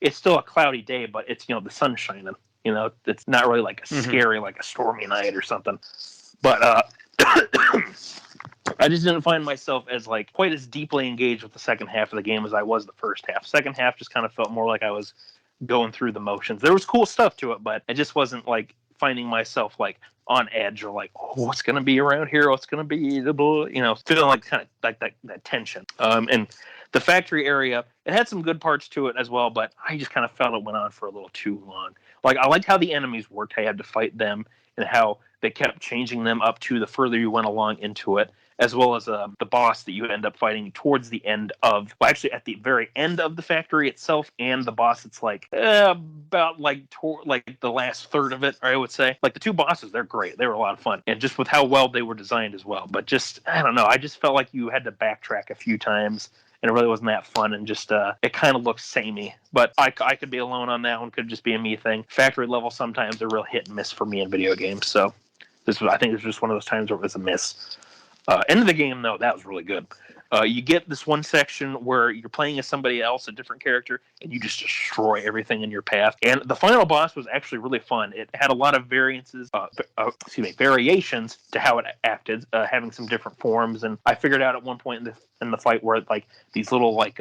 It's still a cloudy day, but it's, the sun's shining. It's not really like a scary, like a stormy night or something. But I just didn't find myself as like quite as deeply engaged with the second half of the game as I was the first half. Second half just kind of felt more like I was going through the motions. There was cool stuff to it, but I just wasn't like finding myself like, on edge, or like, oh, what's going to be around here? What's going to be the feeling like kind of like that tension. And the factory area, it had some good parts to it as well, but I just kind of felt it went on for a little too long. Like, I liked how the enemies worked, how you had to fight them, and how they kept changing them up to the further you went along into it, as well as the boss that you end up fighting towards the end of, well, actually at the very end of the factory itself, and the boss that's like about like the last third of it, I would say. Like, the two bosses, they're great. They were a lot of fun, and just with how well they were designed as well. But just, I don't know, I just felt like you had to backtrack a few times, and it really wasn't that fun, and just it kind of looks samey. But I could be alone on that one. Could just be a me thing. Factory level sometimes are real hit and miss for me in video games. So I think this was just one of those times where it was a miss. End of the game, though, that was really good. You get this one section where you're playing as somebody else, a different character, and you just destroy everything in your path. And the final boss was actually really fun. It had a lot of variations to how it acted, having some different forms. And I figured out at one point in the fight where like these little like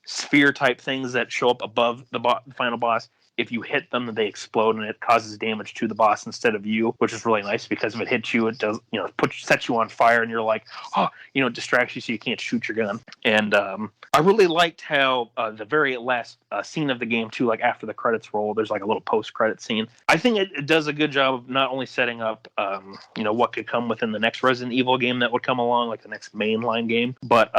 sphere type things that show up above the final boss, if you hit them, they explode and it causes damage to the boss instead of you, which is really nice because if it hits you, it does, sets you on fire and you're like, it distracts you so you can't shoot your gun. And I really liked how the very last scene of the game too, like after the credits roll, there's like a little post-credit scene. I think it does a good job of not only setting up, what could come within the next Resident Evil game that would come along, like the next mainline game, but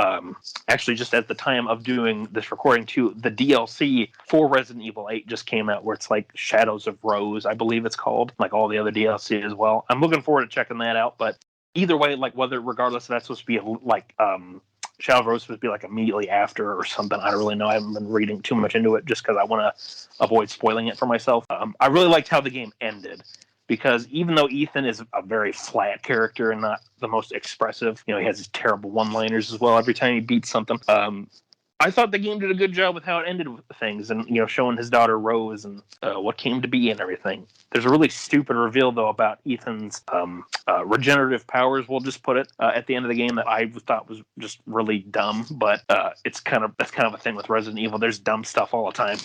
actually just at the time of doing this recording too, the DLC for Resident Evil 8 just came out, where it's like Shadows of Rose, I believe it's called, like all the other DLC as well. I'm looking forward to checking that out, but either way, like regardless if that's supposed to be like Shadow of Rose supposed to be like immediately after or something, I don't really know. I haven't been reading too much into it just because I want to avoid spoiling it for myself. I really liked how the game ended, because even though Ethan is a very flat character and not the most expressive, he has these terrible one-liners as well every time he beats something. I thought the game did a good job with how it ended with things, and showing his daughter Rose and what came to be and everything. There's a really stupid reveal though about Ethan's regenerative powers. We'll just put it at the end of the game that I thought was just really dumb. But that's kind of a thing with Resident Evil. There's dumb stuff all the time.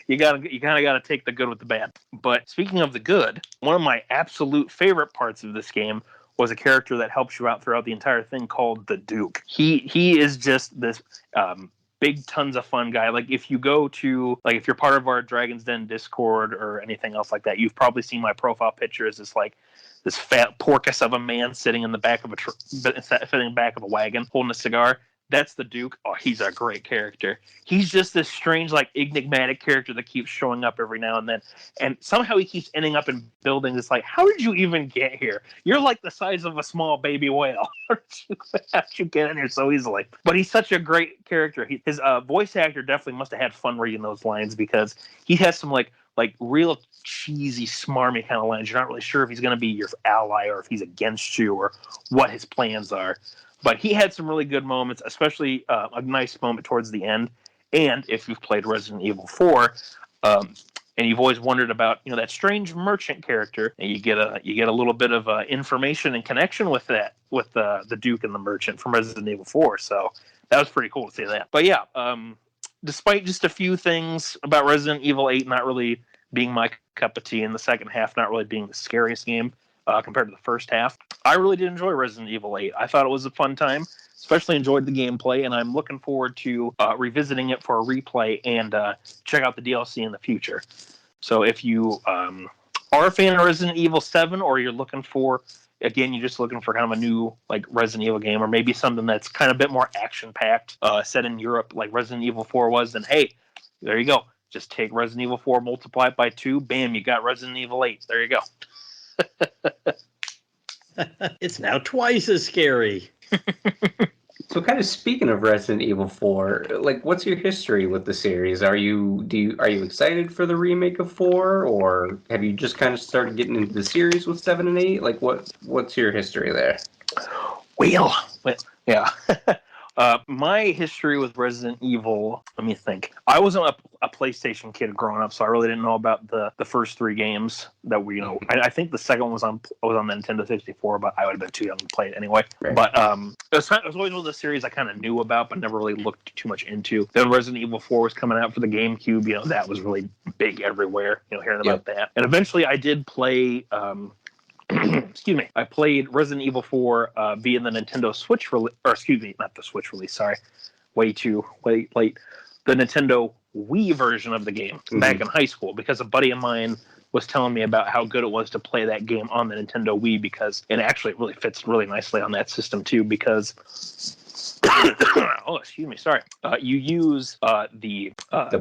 You kind of gotta take the good with the bad. But speaking of the good, one of my absolute favorite parts of this game was a character that helps you out throughout the entire thing called the Duke. He is just this big, tons of fun guy. Like, if you go to, like, if you're part of our Dragon's Den Discord or anything else like that, you've probably seen my profile picture as this fat porcus of a man sitting in the back of a wagon holding a cigar. That's the Duke. Oh, he's a great character. He's just this strange, like, enigmatic character that keeps showing up every now and then. And somehow he keeps ending up in buildings. It's like, how did you even get here? You're like the size of a small baby whale. How did you get in here so easily? But he's such a great character. His voice actor definitely must have had fun reading those lines, because he has some, like real cheesy, smarmy kind of lines. You're not really sure if he's going to be your ally or if he's against you or what his plans are. But he had some really good moments, especially a nice moment towards the end. And if you've played Resident Evil 4, and you've always wondered about that strange merchant character, and you get a little bit of information and connection with that, with the Duke and the merchant from Resident Evil 4. So that was pretty cool to see that. But yeah, despite just a few things about Resident Evil 8 not really being my cup of tea, and the second half not really being the scariest game compared to the first half, I really did enjoy Resident Evil 8. I thought it was a fun time, especially enjoyed the gameplay, and I'm looking forward to revisiting it for a replay and check out the DLC in the future. So if you are a fan of Resident Evil 7, or you're looking for, again, you're just looking for kind of a new like Resident Evil game, or maybe something that's kind of a bit more action-packed, set in Europe like Resident Evil 4 was, then hey, there you go. Just take Resident Evil 4, multiply it by 2, bam, you got Resident Evil 8. There you go. It's now twice as scary. So, kind of speaking of Resident Evil 4, like, what's your history with the series? Are you excited for the remake of 4, or have you just kind of started getting into the series with 7 and 8? Like, what's your history there? Well, yeah. My history with Resident Evil, let me think. I wasn't a PlayStation kid growing up, so I really didn't know about the first 3 games that were, I think the second one was on the Nintendo 64, but I would have been too young to play it anyway. Right. But it was always one of the series I kind of knew about, but never really looked too much into. Then Resident Evil 4 was coming out for the GameCube. That was really big everywhere. Hearing about that, and eventually I did play. Excuse me. I played Resident Evil 4 via the Nintendo Switch release, or excuse me, not the Switch release. Sorry, way late. The Nintendo Wii version of the game back in high school, because a buddy of mine was telling me about how good it was to play that game on the Nintendo Wii, because it actually really fits really nicely on that system too, because oh, excuse me, sorry. You use the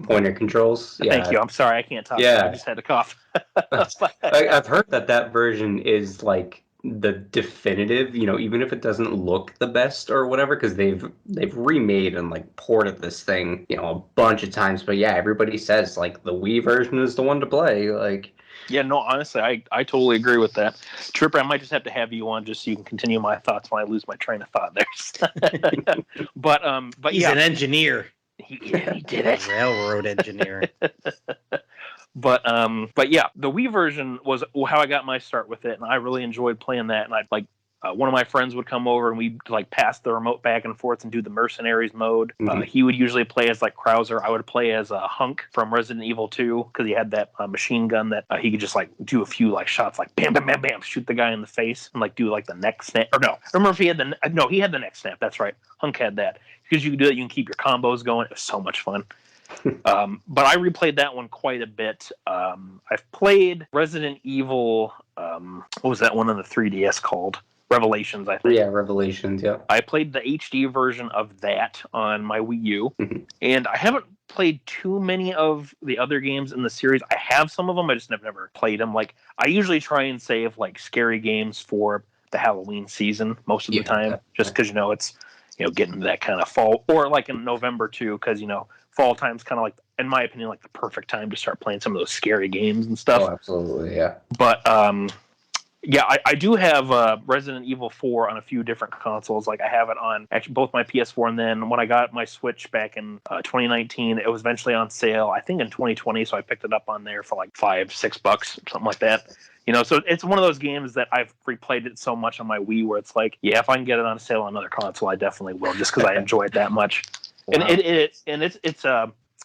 pointer controls. Yeah. Thank you. I'm sorry, I can't talk. Yeah. I just had to cough. I've heard that version is like the definitive, even if it doesn't look the best or whatever, because they've remade and like ported this thing, a bunch of times. But yeah, everybody says like the Wii version is the one to play. Like, yeah, no, honestly, I totally agree with that. Tripper, I might just have to have you on just so you can continue my thoughts when I lose my train of thought there. but he's an engineer. He did it. Railroad engineer. But yeah, the Wii version was how I got my start with it, and I really enjoyed playing that. And I'd like one of my friends would come over and we'd like pass the remote back and forth and do the mercenaries mode. He would usually play as like Krauser. I would play as a Hunk from Resident Evil 2, because he had that machine gun that he could just like do a few like shots, like bam, bam, bam, bam, shoot the guy in the face and like do like the neck snap. Or no, I remember if he had he had the neck snap. That's right, Hunk had that, because you can do that. You can keep your combos going. It was so much fun. But I replayed that one quite a bit. I've played Resident Evil. What was that one on the 3DS called? Revelations, I think. Yeah, Revelations, yeah. I played the HD version of that on my Wii U, and I haven't played too many of the other games in the series. I have some of them, I just never played them. Like, I usually try and save like scary games for the Halloween season most of the time, just because it's getting that kind of fall, or like in November too, because fall time's kind of like, in my opinion, like the perfect time to start playing some of those scary games and stuff. Oh, absolutely, yeah. But yeah, I do have Resident Evil 4 on a few different consoles. Like, I have it on actually both my PS4, and then when I got my Switch back in 2019, it was eventually on sale, I think in 2020, so I picked it up on there for like $5-6, something like that. So it's one of those games that I've replayed it so much on my Wii where it's like, yeah, if I can get it on sale on another console, I definitely will, just because I enjoy it that much. Wow. And it's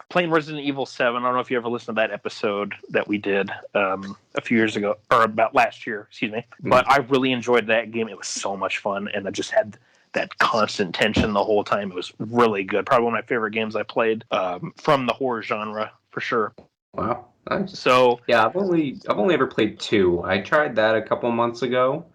playing Resident Evil 7. I don't know if you ever listened to that episode that we did a few years ago, or about last year, excuse me. But I really enjoyed that game. It was so much fun, and I just had that constant tension the whole time. It was really good. Probably one of my favorite games I played from the horror genre, for sure. Wow. Nice. So yeah, I've only ever played 2. I tried that a couple months ago.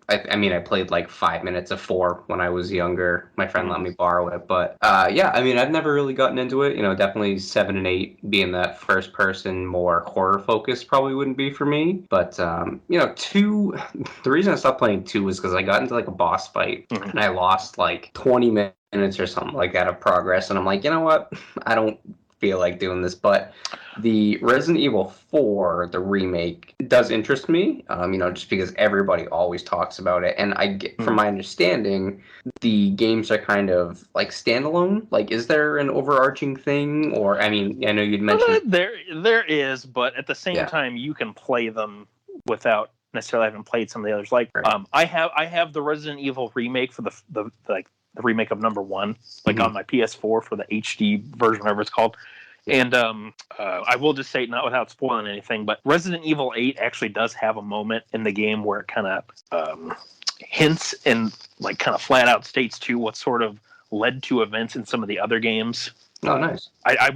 I played like 5 minutes of 4 when I was younger. My friend let me borrow it, but yeah, I've never really gotten into it. Definitely 7 and 8 being that first person, more horror focused probably wouldn't be for me. But 2, the reason I stopped playing 2 was because I got into like a boss fight and I lost like 20 minutes or something like that of progress, and I'm like, you know what? I don't feel like doing this. But the Resident Evil 4, the remake, does interest me, just because everybody always talks about it, and I get, from my understanding, the games are kind of like standalone. Like, is there an overarching thing? Or I know you'd mentioned there is, but at the same time, you can play them without necessarily having played some of the others. Like, I have the Resident Evil remake for the remake of number 1, like on my PS4 for the HD version, whatever it's called. And I will just say, not without spoiling anything, but Resident Evil 8 actually does have a moment in the game where it kind of hints and like kind of flat out states to what sort of led to events in some of the other games. Oh, nice. I'm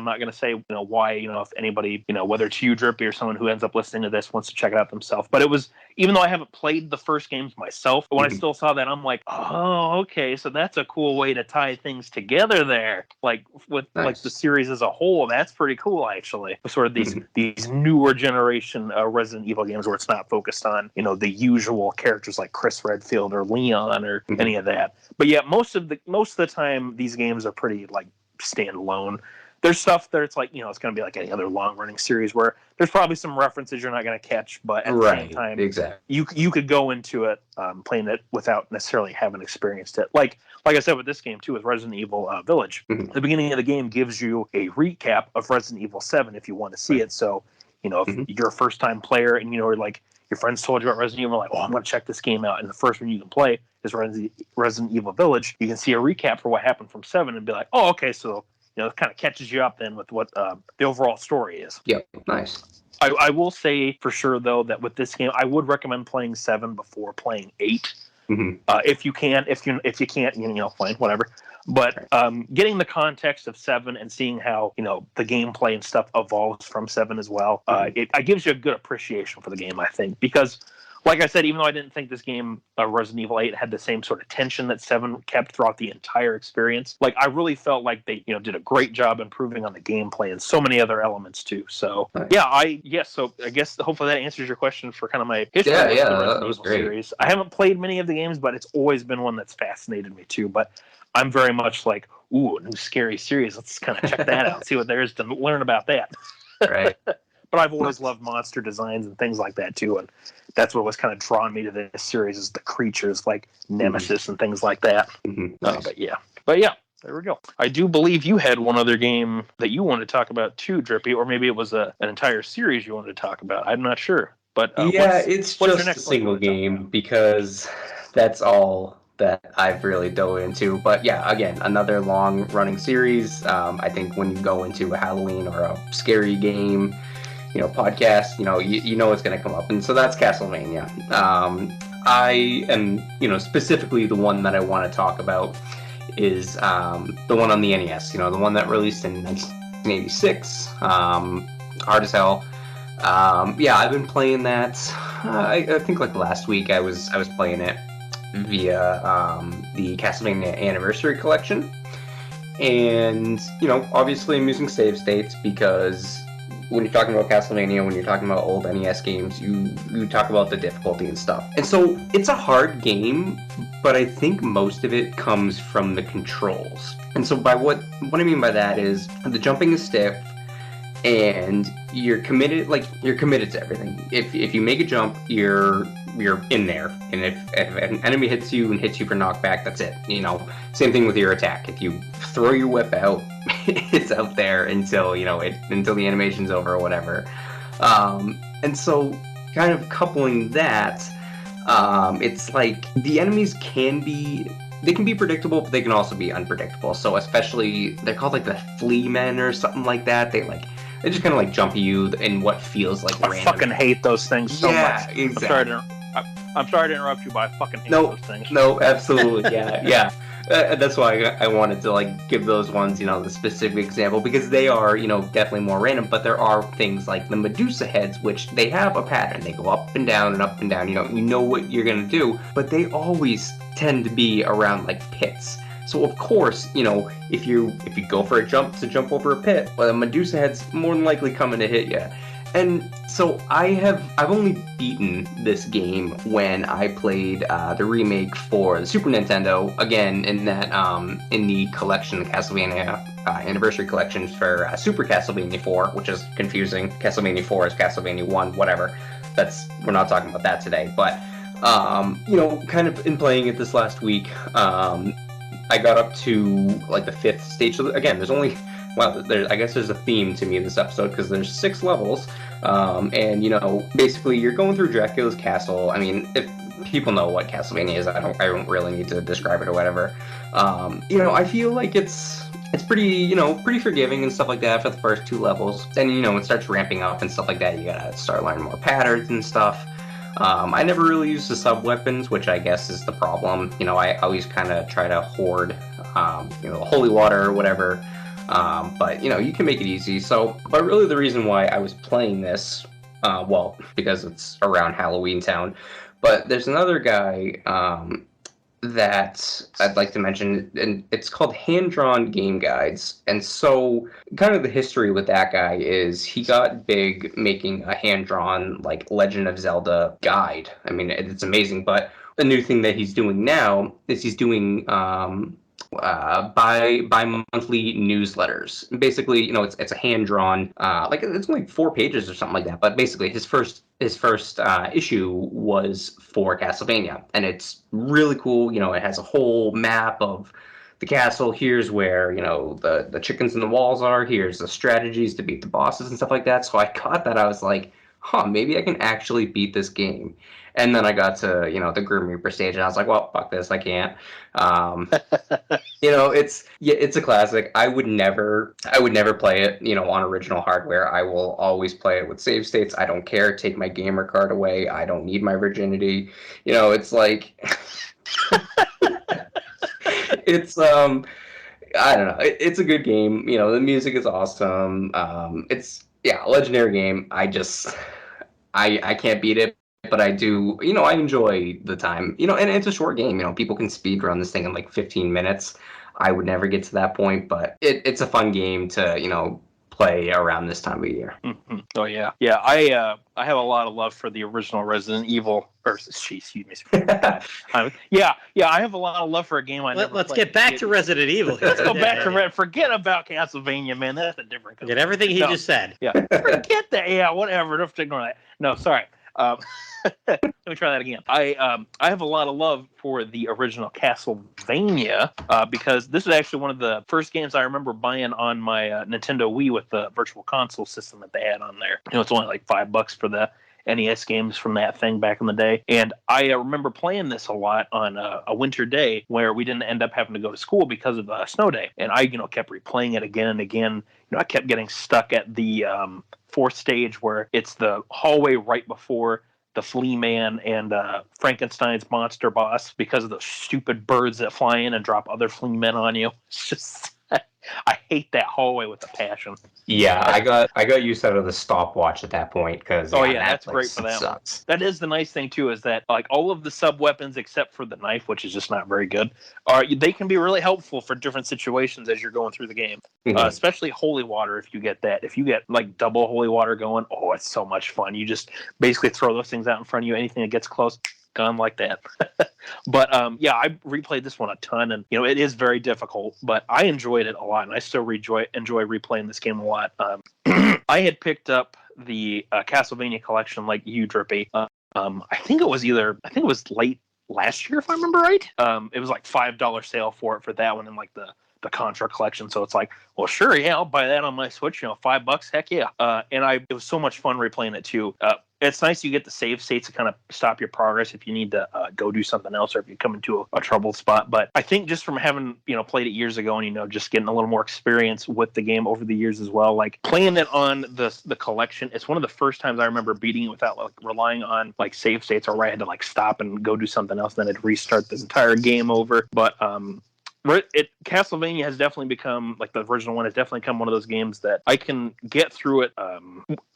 not going to say, why, if anybody, whether it's you, Drippy, or someone who ends up listening to this wants to check it out themselves. But it was, even though I haven't played the first games myself, when I still saw that, I'm like, oh, okay, so that's a cool way to tie things together there. Like, with like the series as a whole, that's pretty cool, actually. Sort of these newer generation Resident Evil games where it's not focused on, the usual characters like Chris Redfield or Leon or any of that. But yeah, most of the time, these games are pretty, like, standalone. there's stuff that it's like, it's going to be like any other long running series where there's probably some references you're not going to catch, but at the same time, exactly. you could go into it playing it without necessarily having experienced it. Like I said with this game too, with Resident Evil Village, the beginning of the game gives you a recap of Resident Evil 7 if you want to see it. So, if you're a first time player and like your friends told you about Resident Evil, like, oh, I'm going to check this game out, and the first one you can play is Resident Evil Village, you can see a recap for what happened from 7 and be like, oh, okay, so it kind of catches you up then with what the overall story is. Yep, nice. I will say for sure, though, that with this game, I would recommend playing 7 before playing 8. If you can. If you can't, fine, whatever. But getting the context of 7 and seeing how, the gameplay and stuff evolves from 7 as well, it gives you a good appreciation for the game, I think. Because, like I said, even though I didn't think this game, Resident Evil 8, had the same sort of tension that 7 kept throughout the entire experience, like, I really felt like they, did a great job improving on the gameplay and so many other elements, too. So, so I guess hopefully that answers your question for kind of my history with the Resident Evil series. I haven't played many of the games, but it's always been one that's fascinated me, too. But I'm very much like, ooh, a new scary series. Let's kind of check that out, see what there is to learn about that. Right. But I've always loved monster designs and things like that, too. And that's what was kind of drawing me to this series, is the creatures like Nemesis and things like that. Nice. But yeah, there we go. I do believe you had one other game that you wanted to talk about, too, Drippy, or maybe it was an entire series you wanted to talk about. I'm not sure. But it's just a single game because that's all that I've really dove into. But yeah, again, another long running series. I think when you go into a Halloween or a scary game, podcast, you know it's going to come up. And so that's Castlevania. I am, specifically the one that I want to talk about is the one on the NES, the one that released in 1986. Hard as hell. I've been playing that. I think like last week I was playing it via the Castlevania Anniversary Collection. And, obviously I'm using save states because when you're talking about Castlevania, when you're talking about old NES games, you talk about the difficulty and stuff. And so it's a hard game, but I think most of it comes from the controls. And so by what I mean by that is the jumping is stiff, and you're committed to everything. If you make a jump, you're in there, and if an enemy hits you for knockback, that's it. Same thing with your attack. If you throw your whip out, it's out there until the animation's over or whatever. And so kind of coupling that, it's like the enemies can be predictable, but they can also be unpredictable. So especially, they're called like the flea men or something like that. They just kind of like jump you in what feels like random. I fucking hate those things so much. Exactly. I'm sorry to interrupt you, but I fucking hate those things. No, absolutely, yeah. That's why I wanted to like give those ones, the specific example, because they are, definitely more random. But there are things like the Medusa heads, which they have a pattern. They go up and down and up and down. You know what you're gonna do, but they always tend to be around like pits. So of course, if you go for a jump over a pit, well, the Medusa head's more than likely coming to hit you. And so I've only beaten this game when I played the remake for the Super Nintendo, again in that in the collection, the Castlevania Anniversary Collection for Super Castlevania 4, which is confusing. Castlevania 4 is Castlevania 1, whatever. We're not talking about that today, but kind of in playing it this last week, I got up to like the 5th stage. So again, there's only I guess there's a theme to me in this episode because there's 6 levels, and basically you're going through Dracula's castle. I mean, if people know what Castlevania is, I don't really need to describe it or whatever. I feel like it's pretty pretty forgiving and stuff like that for the first 2 levels. Then it starts ramping up and stuff like that. You gotta start learning more patterns and stuff. I never really used the sub-weapons, which I guess is the problem. I always kind of try to hoard, holy water or whatever. But you can make it easy. But really the reason why I was playing this, because it's around Halloween Town. But there's another guy that I'd like to mention, and it's called Hand Drawn Game Guides. And so kind of the history with that guy is he got big making a hand-drawn like Legend of Zelda guide. I mean, it's amazing. But the new thing that he's doing now is he's doing bi-monthly newsletters. Basically, it's a hand-drawn, like it's only 4 pages or something like that. But basically, his first issue was for Castlevania, and it's really cool. It has a whole map of the castle. Here's where the chickens in the walls are. Here's the strategies to beat the bosses and stuff like that. So I got that. I was like, maybe I can actually beat this game. And then I got to, the Grim Reaper stage, and I was like, well, fuck this, I can't. It's a classic. I would never play it, on original hardware. I will always play it with save states. I don't care. Take my gamer card away. I don't need my virginity. It's like, it's I don't know. It's a good game. The music is awesome. It's a legendary game. I can't beat it. But I do, I enjoy the time, and it's a short game. People can speed run this thing in like 15 minutes. I would never get to that point, but it's a fun game to, play around this time of year. Mm-hmm. Oh yeah, yeah. I have a lot of love for the original Resident Evil. Excuse me. Yeah. I have a lot of love for a game. Let's get back to Resident Evil. Let's go back to Forget about Castlevania, man. That's a different. Forget everything he just said. Yeah, forget that. Yeah, whatever. Don't ignore that. No, sorry. Let me try that again. I have a lot of love for the original Castlevania because this is actually one of the first games I remember buying on my Nintendo Wii with the Virtual Console system that they had on there. It's only like $5 for the NES games from that thing back in the day. And I remember playing this a lot on a winter day where we didn't end up having to go to school because of the snow day. And I, kept replaying it again and again. I kept getting stuck at the fourth stage where it's the hallway right before the Flea Man and Frankenstein's monster boss because of those stupid birds that fly in and drop other Flea Men on you. It's just, I hate that hallway with a passion. Yeah, I got used out of the stopwatch at that point because that's great for that sucks. One. That is the nice thing too, is that like all of the sub weapons except for the knife, which is just not very good, they can be really helpful for different situations as you're going through the game. Mm-hmm. Especially holy water. If you get that, if you get like double holy water going, it's so much fun. You just basically throw those things out in front of you. Anything that gets close, gone like that. But I replayed this one a ton, and it is very difficult, but I enjoyed it a lot, and I still enjoy replaying this game a lot. I had picked up the Castlevania collection like you, Drippy. I think it was late last year, if I remember right. It was like $5 sale for that one, and like the Contra collection. So it's like, well, sure, yeah, I'll buy that on my Switch. $5, heck yeah. And it was so much fun replaying it too. It's nice you get the save states to kind of stop your progress if you need to go do something else or if you come into a troubled spot. But I think just from having played it years ago and just getting a little more experience with the game over the years as well, like playing it on the collection, it's one of the first times I remember beating it without like relying on like save states or where I had to like stop and go do something else, then it'd restart the entire game over. But Castlevania has definitely become, like the original one has definitely become one of those games that I can get through it,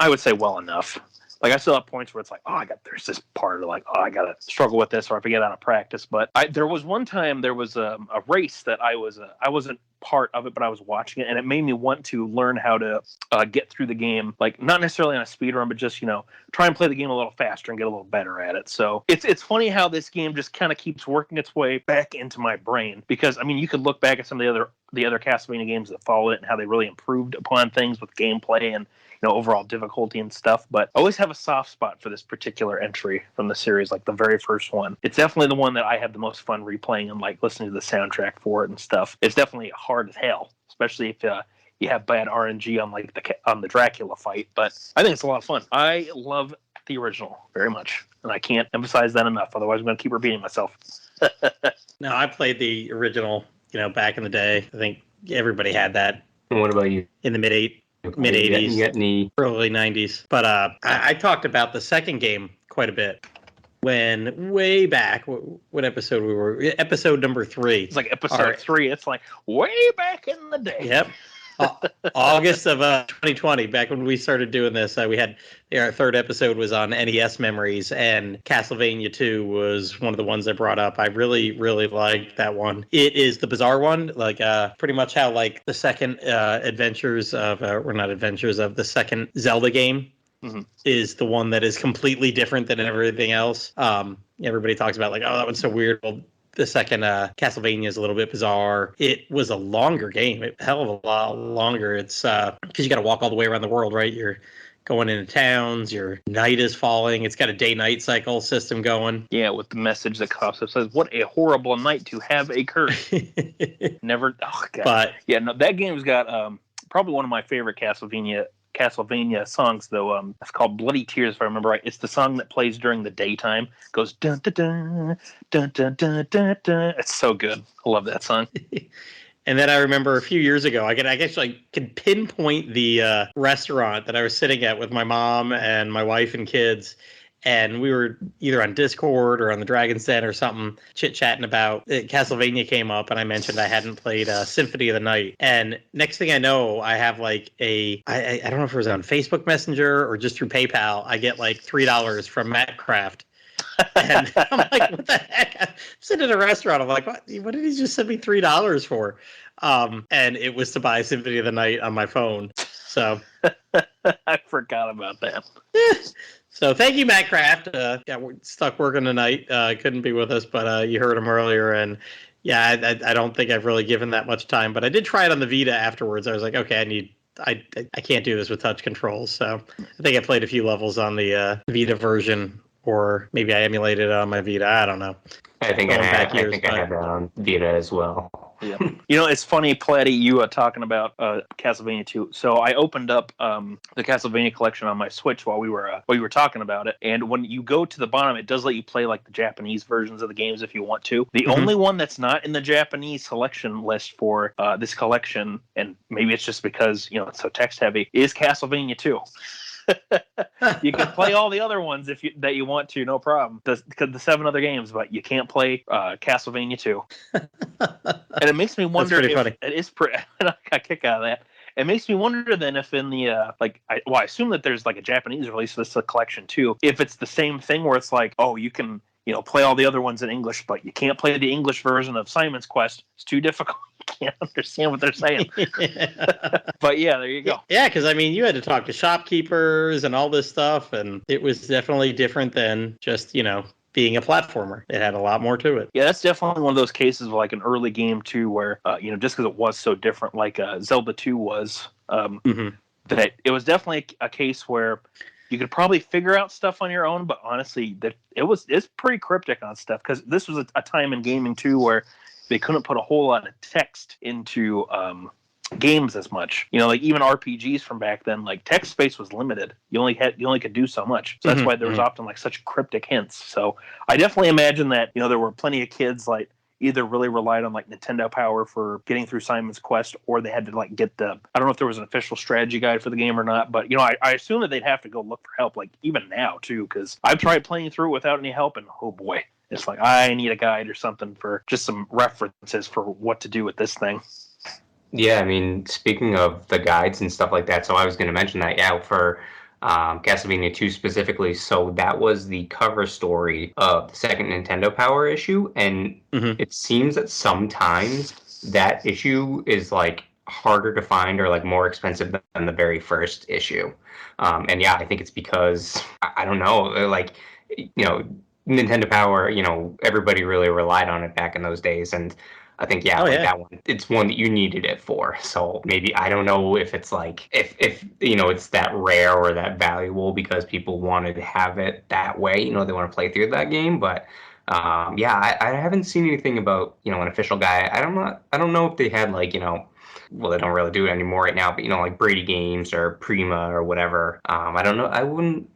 I would say well enough. Like I still have points where it's like, there's this part of like, I gotta struggle with this, or if I get out of practice. But there was one time there was a race that I wasn't part of it, but I was watching it, and it made me want to learn how to get through the game, like not necessarily on a speed run, but just try and play the game a little faster and get a little better at it. So it's funny how this game just kind of keeps working its way back into my brain, because I mean you could look back at some of the other Castlevania games that followed it and how they really improved upon things with gameplay and overall difficulty and stuff, but I always have a soft spot for this particular entry from the series, like the very first one. It's definitely the one that I had the most fun replaying and like listening to the soundtrack for it and stuff. It's definitely hard as hell, especially if you have bad RNG on the Dracula fight, but I think it's a lot of fun. I love the original very much, and I can't emphasize that enough, otherwise I'm going to keep repeating myself. No, I played the original, back in the day. I think everybody had that. And what about you? In the mid 80s, early 90s. But I talked about the second game quite a bit when way back, what episode we were, episode number 3. It's like episode 3. It's like way back in the day. Yep. August of 2020, back when we started doing this, we had our third episode was on NES memories, and Castlevania 2 was one of the ones I brought up. I really, really liked that one. It is the bizarre one, like pretty much how like the second adventures of the second Zelda game is the one that is completely different than everything else. Everybody talks about like, oh, that one's so weird. Well, The second Castlevania is a little bit bizarre. It was a longer game, a hell of a lot longer. It's because you got to walk all the way around the world, right? You're going into towns, your night is falling. It's got a day-night cycle system going. Yeah, with the message that pops up says, "What a horrible night to have occurred." Never. Oh god. But yeah, no, that game's got probably one of my favorite Castlevania songs, though. It's called "Bloody Tears," if I remember right. It's the song that plays during the daytime. It goes dun dun dun dun dun dun dun dun. It's so good. I love that song. And then I remember a few years ago, I could pinpoint the restaurant that I was sitting at with my mom and my wife and kids. And we were either on Discord or on the Dragon's Den or something, chit-chatting about it. Castlevania came up, and I mentioned I hadn't played Symphony of the Night. And next thing I know, I have like I don't know if it was on Facebook Messenger or just through PayPal, I get like $3 from MattCraft. And I'm like, what the heck? I'm sitting at a restaurant. I'm like, what did he just send me $3 for? And it was to buy Symphony of the Night on my phone. So I forgot about that. So thank you, MattCraft. Yeah, we're stuck working tonight. Couldn't be with us, but you heard him earlier. And yeah, I don't think I've really given that much time, but I did try it on the Vita afterwards. I was like, okay, I can't do this with touch controls. So I think I played a few levels on the Vita version, or maybe I emulated it on my Vita. I don't know. I think I had that on Vita as well. Yeah. It's funny, Plattty, you talking about Castlevania 2. So I opened up the Castlevania collection on my Switch while you were talking about it. And when you go to the bottom, it does let you play like the Japanese versions of the games if you want to. The only one that's not in the Japanese selection list for this collection, and maybe it's just because it's so text heavy, is Castlevania 2. You can play all the other ones that you want to, no problem. The 7 other games, but you can't play Castlevania 2. And it makes me wonder if funny. It is pretty. I got a kick out of that. It makes me wonder then if in the I assume that there's like a Japanese release of this collection too. If it's the same thing where it's like, oh, you can play all the other ones in English, but you can't play the English version of Simon's Quest. It's too difficult. Can't understand what they're saying. But yeah, there you go. Yeah, because you had to talk to shopkeepers and all this stuff, and it was definitely different than just being a platformer. It had a lot more to it. Yeah, that's definitely one of those cases of like an early game too, where just because it was so different, like Zelda 2 was, that it was definitely a case where you could probably figure out stuff on your own, but honestly, it's pretty cryptic on stuff, because this was a time in gaming too where they couldn't put a whole lot of text into games as much. Like even RPGs from back then, like text space was limited. You only could do so much. So that's why there was often like such cryptic hints. So I definitely imagine that there were plenty of kids like either really relied on like Nintendo Power for getting through Simon's Quest, or they had to like get I don't know if there was an official strategy guide for the game or not, but I assume that they'd have to go look for help, like even now too, because I've tried playing through it without any help, and oh boy, it's like I need a guide or something for just some references for what to do with this thing. Yeah, speaking of the guides and stuff like that, so I was going to mention that, yeah, for Castlevania 2 specifically, so that was the cover story of the second Nintendo Power issue, and it seems that sometimes that issue is like harder to find or like more expensive than the very first issue. And yeah, I think it's because, I don't know, like, Nintendo Power, everybody really relied on it back in those days, and I think that one, it's one that you needed it for. So maybe, I don't know if it's like if it's that rare or that valuable because people wanted to have it that way, they want to play through that game. But I haven't seen anything about an official guide. I don't know if they had like well, they don't really do it anymore right now, but like Brady Games or Prima or whatever. I don't know. I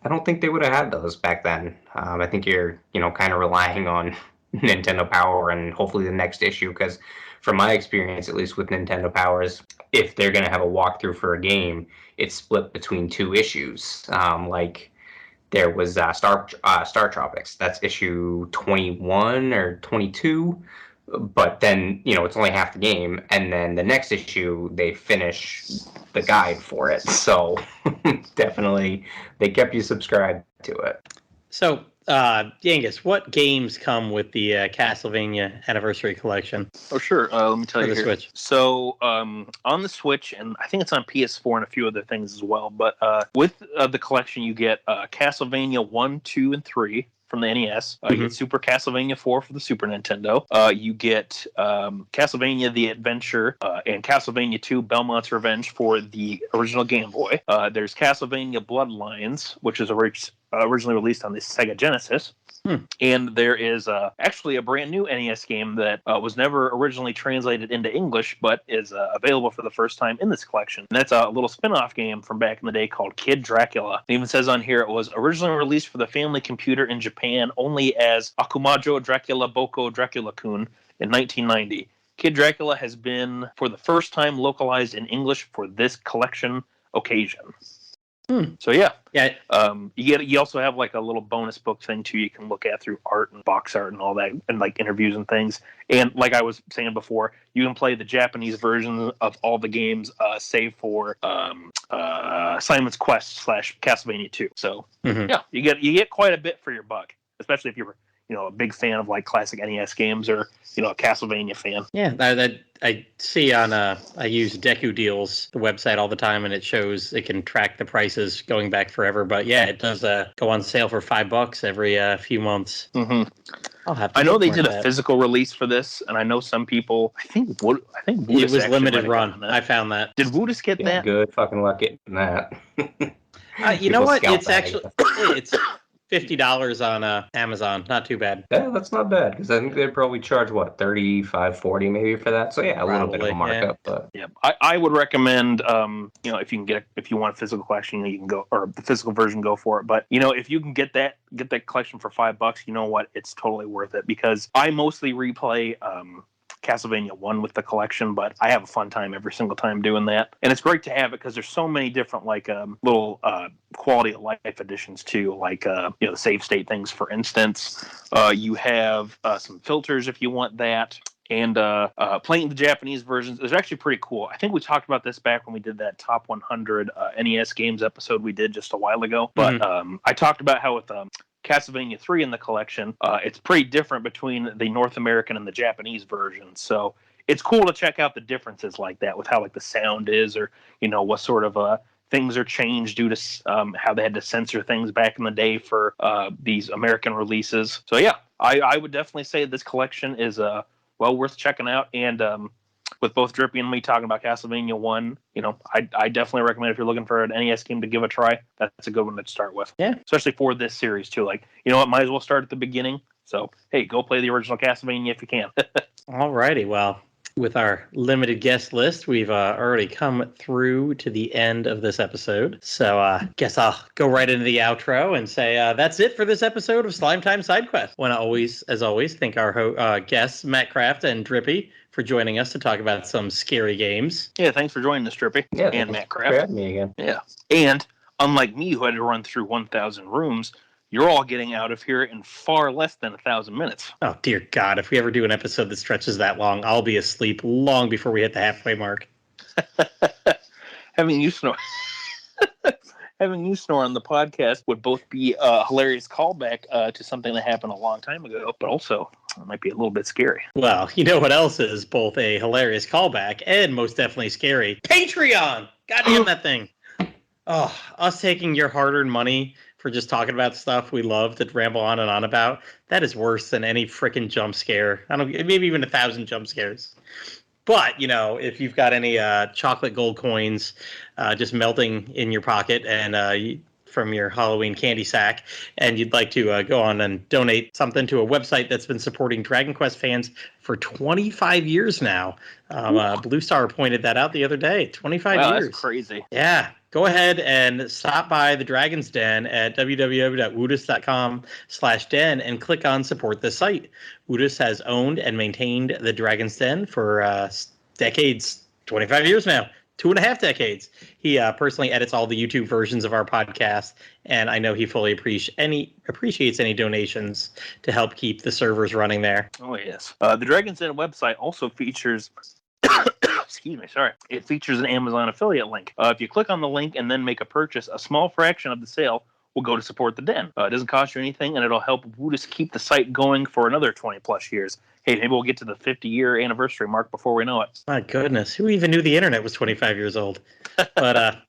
don't think they would have had those back then. I think you're kind of relying on Nintendo Power and hopefully the next issue, because from my experience, at least with Nintendo Powers, if they're going to have a walkthrough for a game, it's split between 2 issues. Like there was Star Tropics, that's issue 21 or 22, but then it's only half the game, and then the next issue they finish the guide for it. So definitely they kept you subscribed to it. So Yangus, what games come with the Castlevania Anniversary Collection? Oh, sure. Let me tell you here. Switch. So on the Switch, and I think it's on PS4 and a few other things as well, but with the collection, you get Castlevania 1, 2, and 3 from the NES. You get Super Castlevania 4 for the Super Nintendo. You get Castlevania The Adventure and Castlevania 2 Belmont's Revenge for the original Game Boy. There's Castlevania Bloodlines, which is originally released on the Sega Genesis. And there is actually a brand new NES game that was never originally translated into English, but is available for the first time in this collection. And that's a little spin-off game from back in the day called Kid Dracula. It even says on here it was originally released for the family computer in Japan only as Akumajo Dracula Boko Dracula-kun in 1990. Kid Dracula has been, for the first time, localized in English for this collection occasion. So yeah. You also have like a little bonus book thing too. You can look at through art and box art and all that, and like interviews and things. And like I was saying before, you can play the Japanese version of all the games, save for Simon's Quest / Castlevania 2. So yeah, you get quite a bit for your buck, especially if you're a big fan of like classic NES games or a Castlevania fan. Yeah, that I see on I use Deku Deals, the website, all the time, and it shows it can track the prices going back forever. But yeah, it does go on sale for $5 every few months. I'll have to. I know they did a physical release for this, and I know some people. I think Woodus it was limited run. I found that. Did Woodus get that? Good fucking luck getting that. You know what? It's actually it's $50 on Amazon. Not too bad. Yeah, that's not bad, because I think they'd probably charge $35, $40 maybe for that. So yeah, a little bit of a markup. Yeah. But yeah, I would recommend if you want a physical collection, you can go, or the physical version, go for it. But if you can get that collection for $5, you know what? It's totally worth it, because I mostly replay Castlevania 1 with the collection, but I have a fun time every single time doing that. And it's great to have it because there's so many different little quality of life additions too, like save state things, for instance. You have some filters if you want that. And playing the Japanese versions is actually pretty cool. I think we talked about this back when we did that top 100 NES games episode we did just a while ago. But I talked about how with Castlevania 3 in the collection, it's pretty different between the North American and the Japanese version. So it's cool to check out the differences like that, with how like the sound is, or what sort of things are changed due to how they had to censor things back in the day for these American releases. So yeah, I would definitely say this collection is well worth checking out. And with both Drippy and me talking about Castlevania 1, I definitely recommend, if you're looking for an NES game to give a try, that's a good one to start with. Yeah. Especially for this series too. Like, what, might as well start at the beginning. So, hey, go play the original Castlevania if you can. Alrighty, well, with our limited guest list, we've already come through to the end of this episode. So guess I'll go right into the outro and say that's it for this episode of Slime Time Sidequest. Want to as always, thank our guests, MattCraft and Drippy, for joining us to talk about some scary games. Yeah, thanks for joining us, Drippy. yeah, and thanks MattCraft. for having me again. Yeah, and unlike me, who had to run through 1,000 rooms, you're all getting out of here in far less than 1,000 minutes. Oh, dear God. If we ever do an episode that stretches that long, I'll be asleep long before we hit the halfway mark. Having you snore on the podcast would both be a hilarious callback to something that happened a long time ago, but also it might be a little bit scary. Well, you know what else is both a hilarious callback and most definitely scary? Patreon! Goddamn that thing. Oh, us taking your hard-earned money for just talking about stuff we love to ramble on and on about, that is worse than any freaking jump scare. Maybe even 1,000 jump scares. But, if you've got any chocolate gold coins just melting in your pocket and from your Halloween candy sack, and you'd like to go on and donate something to a website that's been supporting Dragon Quest fans for 25 years now. Blue Star pointed that out the other day. 25 years. That's crazy. Yeah. Go ahead and stop by the Dragon's Den at www.woodus.com/den and click on support this site. Woodus has owned and maintained the Dragon's Den for decades, 25 years now, 2.5 decades. He personally edits all the YouTube versions of our podcast, and I know he fully appreciates any donations to help keep the servers running there. Oh, yes. The Dragon's Den website also features... Excuse me, sorry. It features an Amazon affiliate link. If you click on the link and then make a purchase, a small fraction of the sale will go to support the Den. It doesn't cost you anything, and it'll help Woodus keep the site going for another 20-plus years. Hey, maybe we'll get to the 50-year anniversary mark before we know it. My goodness, who even knew the internet was 25 years old? But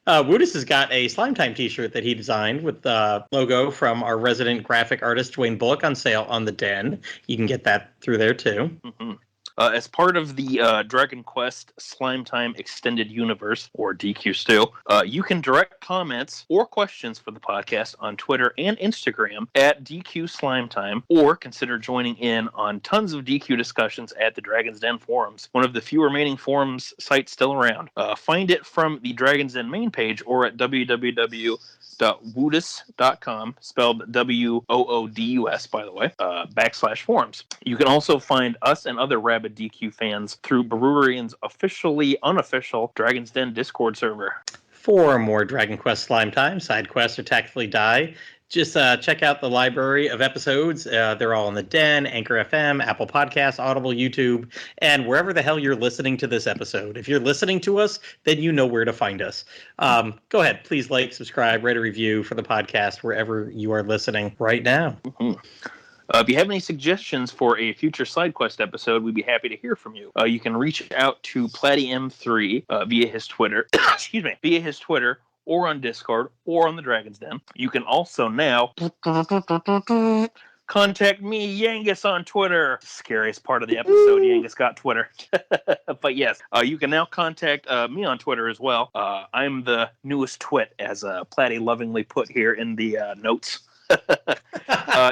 Woodis has got a Slime Time t-shirt that he designed with the logo from our resident graphic artist, Dwayne Bullock, on sale on the Den. You can get that through there, too. Mm-hmm. As part of the Dragon Quest Slime Time Extended Universe, or DQ still, you can direct comments or questions for the podcast on Twitter and Instagram at DQ Slime Time, or consider joining in on tons of DQ discussions at the Dragon's Den forums, one of the few remaining forums sites still around. Find it from the Dragon's Den main page or at www.woodus.com, spelled WOODUS, by the way, /forums. You can also find us and other rabid DQ fans through Brewerian's officially unofficial Dragon's Den Discord server. For more Dragon Quest Slime Time, Sidequest, or Tactfully Die, just check out the library of episodes. They're all in the Den, Anchor FM, Apple Podcasts, Audible, YouTube, and wherever the hell you're listening to this episode. If you're listening to us, then you know where to find us. Go ahead. Please like, subscribe, rate a review for the podcast wherever you are listening right now. Mm-hmm. If you have any suggestions for a future SideQuest episode, we'd be happy to hear from you. You can reach out to Plattym3 via his Twitter, or on Discord, or on the Dragon's Den. You can also now contact me, Yangus, on Twitter. Scariest part of the episode, Yangus got Twitter. But yes, you can now contact me on Twitter as well. I'm the newest twit, as Platty lovingly put here in the notes.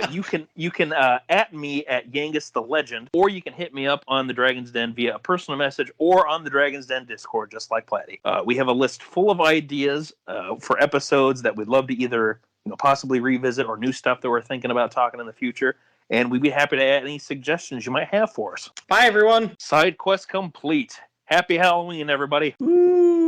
You can at me at Yangus the Legend, or you can hit me up on the Dragon's Den via a personal message or on the Dragon's Den Discord, just like Platty. We have a list full of ideas for episodes that we'd love to either possibly revisit, or new stuff that we're thinking about talking in the future. And we'd be happy to add any suggestions you might have for us. Bye, everyone. Side quest complete. Happy Halloween, everybody. Woo.